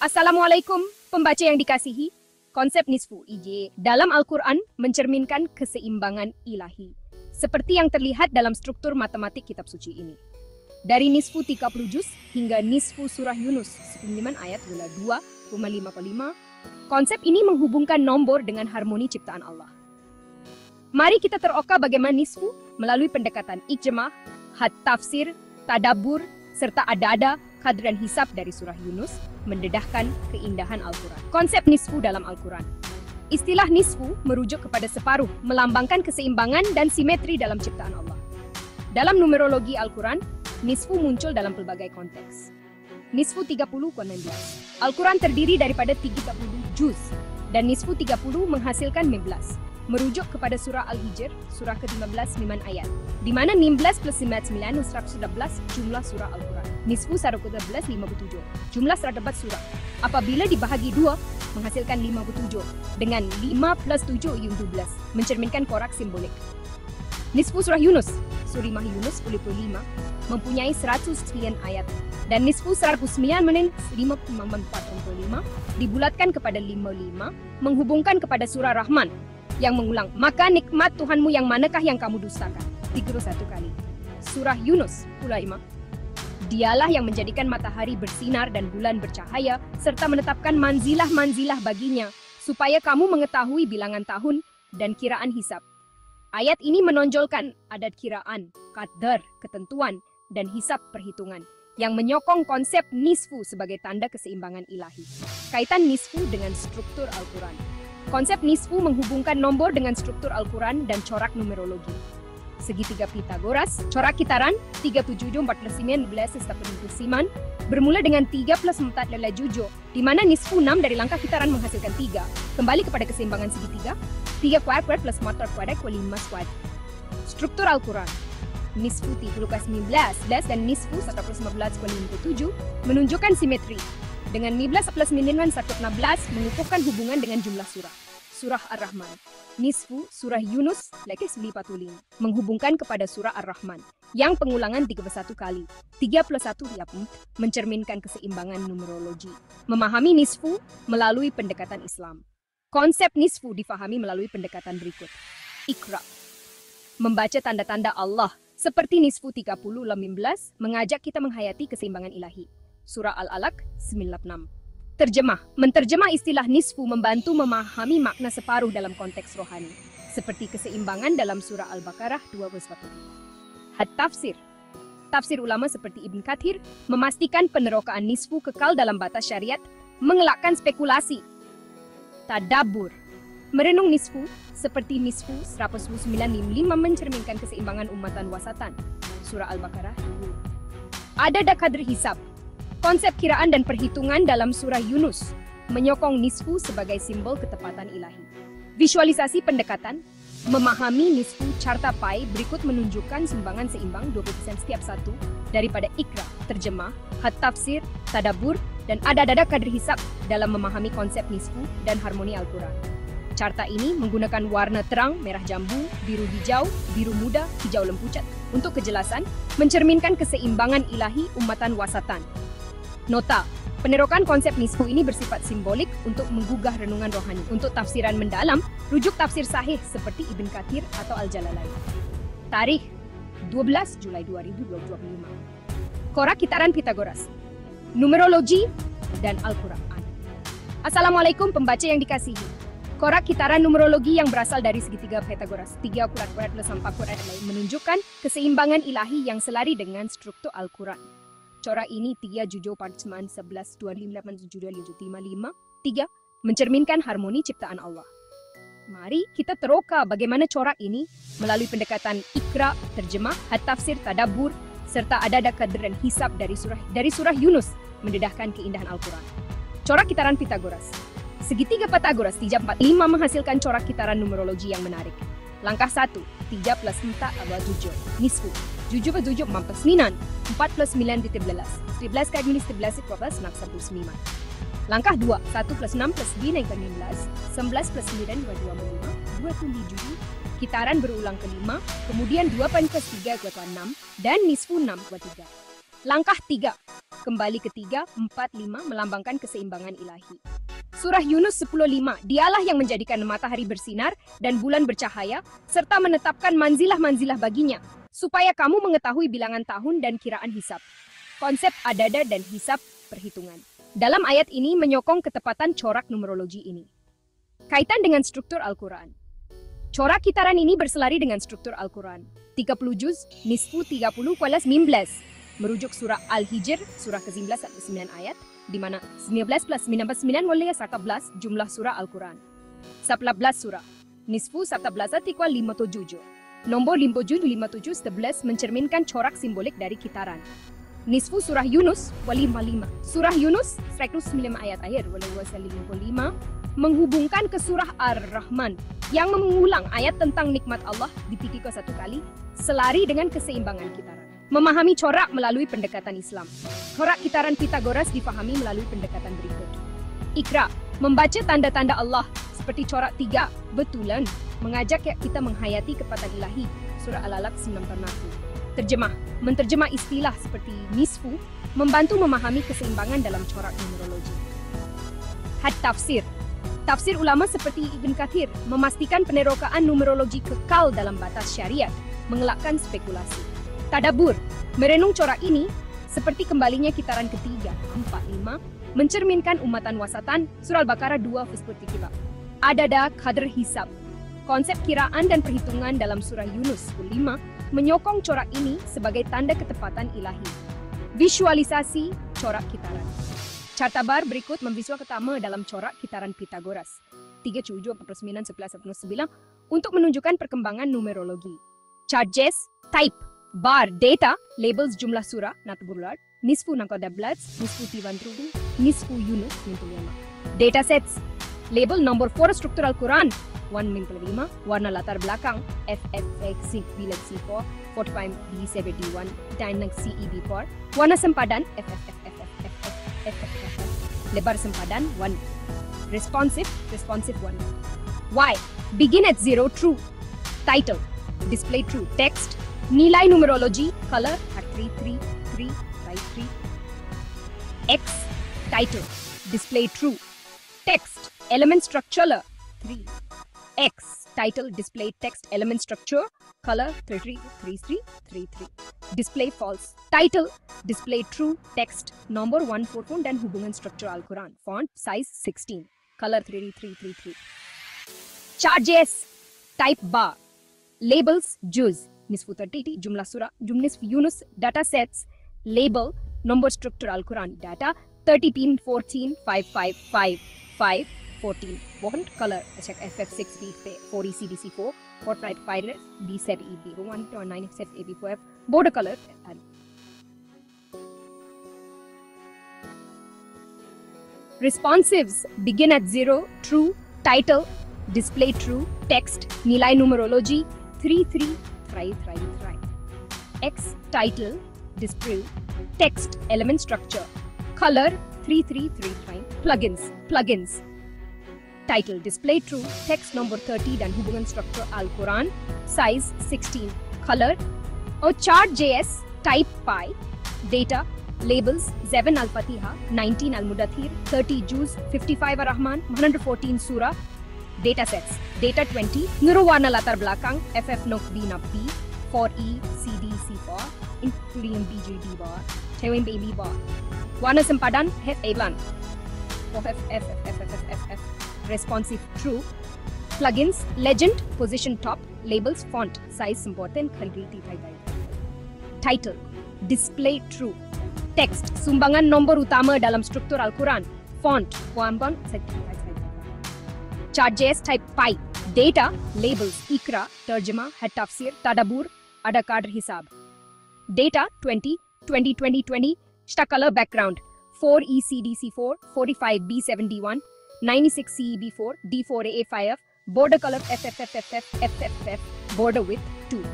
Assalamualaikum, pembaca yang dikasihi. Konsep nisfu IJ dalam Al-Quran mencerminkan keseimbangan ilahi, seperti yang terlihat dalam struktur matematik kitab suci ini. Dari nisfu 30 juz hingga nisfu surah Yunus 95 ayat 2,55, konsep ini menghubungkan nombor dengan harmoni ciptaan Allah. Mari kita teroka bagaimana nisfu melalui pendekatan ijma, hat tafsir, tadabbur, serta ada-ada kadran hisab dari surah Yunus mendedahkan keindahan Al-Quran. Konsep nisfu dalam Al-Quran. Istilah nisfu merujuk kepada separuh, melambangkan keseimbangan dan simetri dalam ciptaan Allah. Dalam numerologi Al-Quran, nisfu muncul dalam pelbagai konteks. Nisfu 30,19. Al-Quran terdiri daripada 30 juz, dan nisfu 30 menghasilkan 19. Merujuk kepada surah Al-Hijr, surah ke-15 9 ayat, di mana 19 plus 9 111 jumlah surah Al-Quran. Nisfu 111 57, jumlah terdapat surah. Apabila dibahagi 2, menghasilkan 57, dengan 5 plus 7 12, mencerminkan korak simbolik. Nisfu surah Yunus, Surimah Yunus 45, mempunyai 109 ayat, dan nisfu 109 menit 54 dibulatkan kepada 55, menghubungkan kepada surah Rahman, yang mengulang, maka nikmat Tuhanmu yang manakah yang kamu dustakan? 31 kali. Surah Yunus, Ulaimah. Dialah yang menjadikan matahari bersinar dan bulan bercahaya, serta menetapkan manzilah-manzilah baginya, supaya kamu mengetahui bilangan tahun dan kiraan hisab. Ayat ini menonjolkan adat kiraan, qadar, ketentuan, dan hisab perhitungan, yang menyokong konsep nisfu sebagai tanda keseimbangan ilahi. Kaitan nisfu dengan struktur Al-Quran. Konsep nisfu menghubungkan nombor dengan struktur Al-Quran dan corak numerologi. Segitiga Pitagoras, corak kitaran 3, 7, 14, 19, bermula dengan 3 plus 4 adalah 7, di mana nisfu 6 dari langkah kitaran menghasilkan 3, kembali kepada keseimbangan segitiga, 3 kuadrat plus 4 kuadrat ke 5 kuadrat. Struktur Al-Quran. Nisfu 30 plus 19 dan nisfu 1 plus 15 ke 57 menunjukkan simetri. Dengan 19 plus 16 mengukuhkan hubungan dengan jumlah surah. Surah Ar-Rahman. Nisfu surah Yunus lekes 45 menghubungkan kepada surah Ar-Rahman yang pengulangan 31 kali. 3 plus 1 mencerminkan keseimbangan numerologi. Memahami nisfu melalui pendekatan Islam. Konsep nisfu difahami melalui pendekatan berikut. Iqra. Membaca tanda-tanda Allah seperti nisfu 30:15 mengajak kita menghayati keseimbangan ilahi. Surah Al-Alaq 96. Terjemah. Menterjemah istilah nisfu membantu memahami makna separuh dalam konteks rohani, seperti keseimbangan dalam surah Al-Baqarah 2:1. Hat tafsir. Tafsir ulama seperti Ibn Kathir memastikan penerokaan nisfu kekal dalam batas syariat, mengelakkan spekulasi. Tadabbur. Merenung nisfu, seperti nisfu 109:5 mencerminkan keseimbangan umatan wasatan. Surah Al-Baqarah 2. Ada kadar hisab. Konsep kiraan dan perhitungan dalam surah Yunus menyokong nisfu sebagai simbol ketepatan ilahi. Visualisasi pendekatan, memahami nisfu carta pai berikut menunjukkan sumbangan seimbang 20% setiap satu daripada Iqra, terjemah, hat tafsir, tadabbur, dan ada-ada kadar hisab dalam memahami konsep nisfu dan harmoni Al-Quran. Carta ini menggunakan warna terang, merah jambu, biru hijau, biru muda, hijau lempucat. Untuk kejelasan, mencerminkan keseimbangan ilahi umatan wasatan. Nota, penerokan konsep nisfu ini bersifat simbolik untuk menggugah renungan rohani. Untuk tafsiran mendalam, rujuk tafsir sahih seperti Ibn Kathir atau Al-Jalalain. Tarikh 12 Julai 2025. Korak kitaran Pitagoras, numerologi, dan Al-Quran. Assalamualaikum pembaca yang dikasihi. Korak kitaran numerologi yang berasal dari segitiga Pitagoras, 3 kuadrat plus 4 kuadrat lain menunjukkan keseimbangan ilahi yang selari dengan struktur Al-Quran. Corak ini 3, 7, 4, 9, 11, 25, 8, 7, 2, 5, 5, 3 mencerminkan harmoni ciptaan Allah. Mari kita teroka bagaimana corak ini melalui pendekatan Iqra, terjemah, hat tafsir, tadabbur, serta ada kadran hisab dari surah Yunus mendedahkan keindahan Al-Quran. Corak kitaran Pitagoras. Segitiga Pitagoras 3, 4, 5 menghasilkan corak kitaran numerologi yang menarik. Langkah 1, 3 plus 4 adalah 7. Nisfu. 7 plus 7, 4 plus 9. 4 plus 9, 13. 13 kali 11, 12, 9. Langkah 2, 1 plus 6 plus 9, 11. 11 plus 9, 25. 27. Kitaran berulang ke-5. Kemudian 2 plus 3, 6. Dan nisfu 6, 3. Langkah 3. Kembali ke 3, 4, 5 melambangkan keseimbangan ilahi. Surah Yunus 10:5, dialah yang menjadikan matahari bersinar dan bulan bercahaya, serta menetapkan manzilah-manzilah baginya, supaya kamu mengetahui bilangan tahun dan kiraan hisab. Konsep adada dan hisab perhitungan. Dalam ayat ini menyokong ketepatan corak numerologi ini. Kaitan dengan struktur Al-Quran. Corak kitaran ini berselari dengan struktur Al-Quran. 30 juz, nisfu 30 kualas 19. Merujuk surah Al-Hijr, surah ke-19 9 ayat, di mana 19 plus 99 oleh 11 jumlah surah Al-Quran. 11 surah. Nisfu 11 ikual 57. Nombor 57 11 mencerminkan corak simbolik dari kitaran. Nisfu surah Yunus, wali 55. Surah Yunus, 105 ayat akhir, wali 55, menghubungkan ke surah Ar-Rahman yang mengulang ayat tentang nikmat Allah di titik satu kali, selari dengan keseimbangan kitaran. Memahami corak melalui pendekatan Islam. Corak kitaran Pitagoras difahami melalui pendekatan berikut. Ikra, membaca tanda-tanda Allah seperti corak 3, betulan, mengajak kita menghayati kekuatan ilahi. Surah Al-Alaq 91. Terjemah, menterjemah istilah seperti nisfu, membantu memahami keseimbangan dalam corak numerologi. Had tafsir. Tafsir ulama seperti Ibn Kathir memastikan penerokaan numerologi kekal dalam batas syariat, mengelakkan spekulasi. Tadabur, merenung corak ini seperti kembalinya kitaran ketiga, 4, 5, mencerminkan umatan wasatan, surah Al-Baqarah 2:3. Adada qadr hisab. Konsep kiraan dan perhitungan dalam surah Yunus 5 menyokong corak ini sebagai tanda ketepatan ilahi. Visualisasi corak kitaran. Cartabar berikut memvisual pertama dalam corak kitaran Pitagoras 3, 7, 49, 11, 19 untuk menunjukkan perkembangan numerologi. Charges, type, bar, data, labels jumlah surah, natbular, nisfu nangkoda bloods, nisfu tiwantrudu, nisfu Yunus, 5. Datasets, label nomor 4 struktur Al-Quran, 1/5, warna latar belakang, FFX, C4, 45, B71, Dynamic CEB4, warna sempadan, lebar sempadan 1. Responsive 1. Y. Begin at 0, true. Title, display true. Text, nilai numerologi, color at 3, right 3. X. Title, display true. Text, element structure 3. X. Title, display text, element structure, color 33. Display false. Title, display true, text, number 144 dan hubungan struktur Al-Quran. Font, size 16. Color 33. Charges, type bar. Labels, juz, nisfu 30, jumlah surah, nisfu Yunus, data sets, label, number struktur Al-Quran, data 30 pin 14 555 14. Font, color, check FF6B 4 ECDC4 455 B7EB 1 9FAB4F. Border color. Responsives begin at 0, true, title, display true, text, nilai numerologi 3. X, title, display, text, element structure, color 3. Plugins. Title, display true, text number 30 dan hubungan struktur Al-Quran, size 16, color, chart.js, type pi, data, labels, 7 Al-Fatiha, 19 Al-Mudathir, 30 Juz, 55 Ar-Rahman, 114 Surah, datasets, data 20, warna latar belakang, FF Nok B Nak B, 4E, CD, C4, including BGB bar, Tewin Baby bar, warna sempadan, FA Blan, FF, responsive true, plugins, legend, position top, labels, font, size important, title, display true, text, sumbangan nombor utama dalam struktur Al-Quran, font, charges type pi, data, labels, ikra, terjemah, head tafsir, tadabur, ada qadr hisab, data 20, color background, 4 ECDC4, 45 B71, 96 CEB4, D4A5F, border color FFF, border width 2.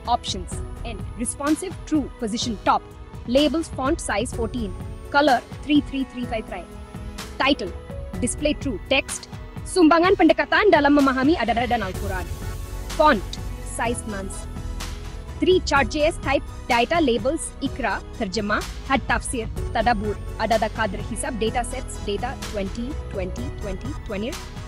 Options, N, responsive true, position top, labels, font size 14, color 33353, title, display true, text, sumbangan pendekatan dalam memahami adada dan Al-Quran, font, size nonce. 3 charges type, data, labels, ikra, terjemah, had tafsir, tadabur, adada qadr hisab, data sets, data 20,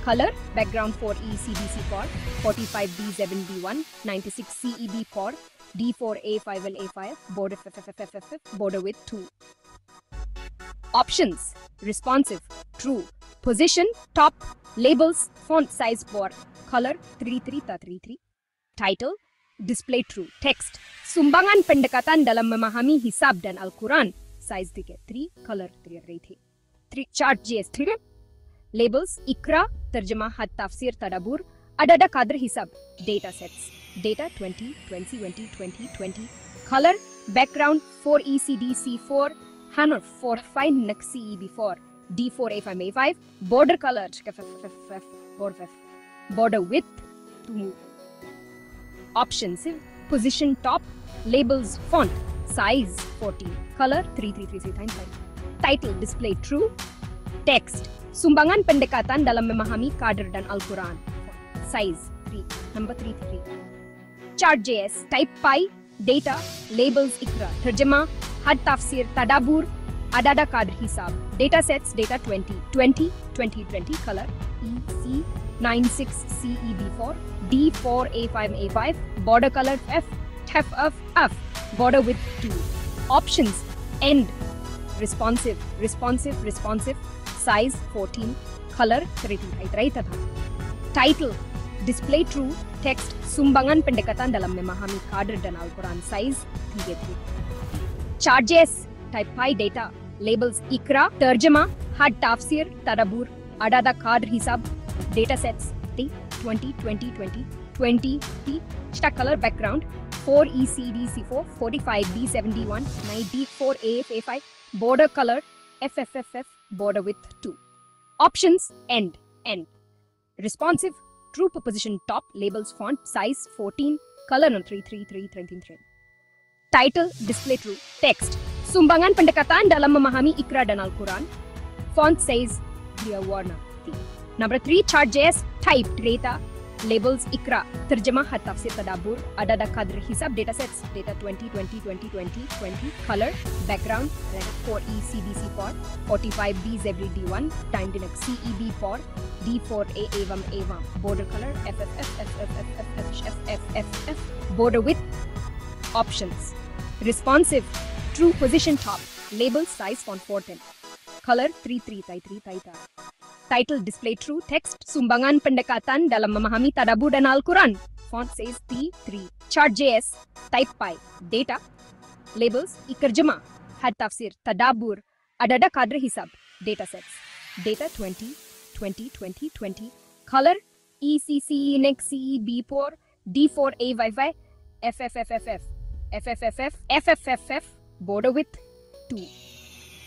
color, background 4 ECDC4, 45 B7B1, 96 CEB4, D4A5LA5, border border width 2. Options, responsive, true, position, top, labels, font size 4, color 3333. Title, display true. Text, sumbangan pendekatan dalam memahami hisab dan Al-Quran. Size 3, color 3. Chart.js 3. Labels, Iqra, terjemah had tafsir tadabbur, ada kadr hisab, data sets. Data 20, color, background 4ECDC4, Hanor 45 next CEB4, D4A5A5, border color, border width, 2. Options, position top, labels, font, size 14, color 3333. Title, display true. Text, sumbangan pendekatan dalam memahami kadr dan Al-Quran. Size 3, number 33. Chart.js, type pi, data, labels, Iqra, terjemah, had tafsir tadabbur, ada kadr hisab, data sets, data 20, color EC96 CEB4, D4A5A5, border color F, border width 2. Options, end, responsive, size 14, color 33. Title, display true. Text, sumbangan pendekatan dalam memahami kadr dan Al-Quran. Size 3. Chart.js, type pi, data, labels, Iqra, terjemah, had tafsir tadabbur, ada kadr hisab, data sets 20, stack color, background 4ECDC4, 45B71, 9D4AFA5, border color FFFF, border width 2. Options, end, responsive, true position top, labels, font, size 14, color 33. Title, display true. Text, sumbangan pendekatan dalam memahami Iqra dan Al-Quran. Font size, clear warna. Number 3, Chart.js, type, data, labels, Iqra, terjemah had tafsir tadabbur, ada kadr hisab, data sets, data 20, color, background, 4ECDC4, 45B71, timed in CEB4, D4A1, border color, FFF, border width. Options, responsive, true position top, labels, size, font 410, color 33. Title, display true. Text, sumbangan pendekatan dalam memahami tadabbur dan Al-Quran. Font size T3. Chart.js, type pi, data, labels, Iqra, had tafsir tadabbur, ada kadr hisab, data sets, data 20, color ECC96 CEB4, D4A5, FFFF, border width 2.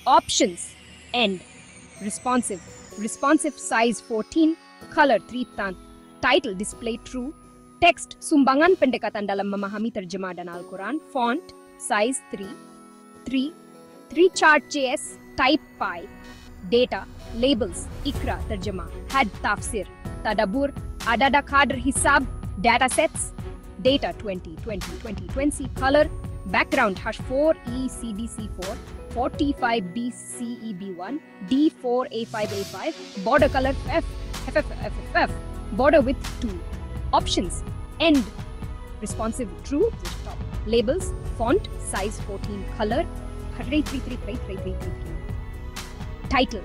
Options, end, responsive, size 14, color 3. Title, display true. Text, sumbangan pendekatan dalam memahami terjemah dan Al-Quran. Font, size 3. Chart.js, type pi, data, labels, Iqra, terjemah, had tafsir tadabbur, ada kadr hisab, data sets, data 20, color, background #4ECDC4, 45BCEB1, D4A5A5, border color FFFF, border width 2. Options, end, responsive, true, labels, font, size 14, color 33. Title,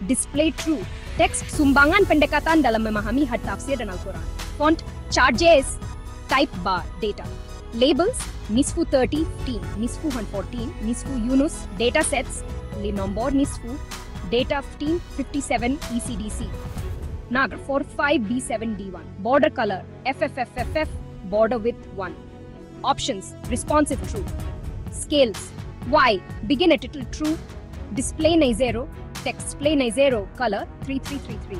display true. Text, sumbangan pendekatan dalam memahami had tafsir dan Al-Quran. Font, Chart.js, type bar, data, labels, Nisfu 30, 15, Nisfu 114, Nisfu Yunus, data sets, Nombor Nisfu, data 15, 57, ECDC. Nagar 45B7D1, border color, FFFF, border width 1. Options, responsive, true. Scales, Y, begin at title, true, display na 0, text display na 0, color 3333.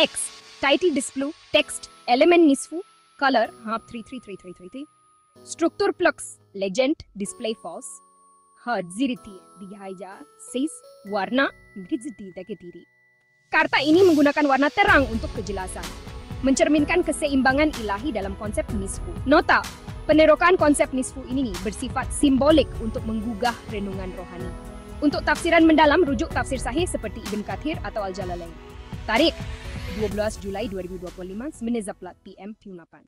X, title display, text, element Nisfu, color 3333. Struktur Plux, legend, display false. Ziriti, dihaja, says, warna, mriziti deketiri. Karta ini menggunakan warna terang untuk kejelasan, mencerminkan keseimbangan ilahi dalam konsep nisfu. Nota, penerokan konsep nisfu ini bersifat simbolik untuk menggugah renungan rohani. Untuk tafsiran mendalam, rujuk tafsir sahih seperti Ibn Kathir atau Al-Jalalain. Tarikh, 12 Julai 2025, 9 PM, 8.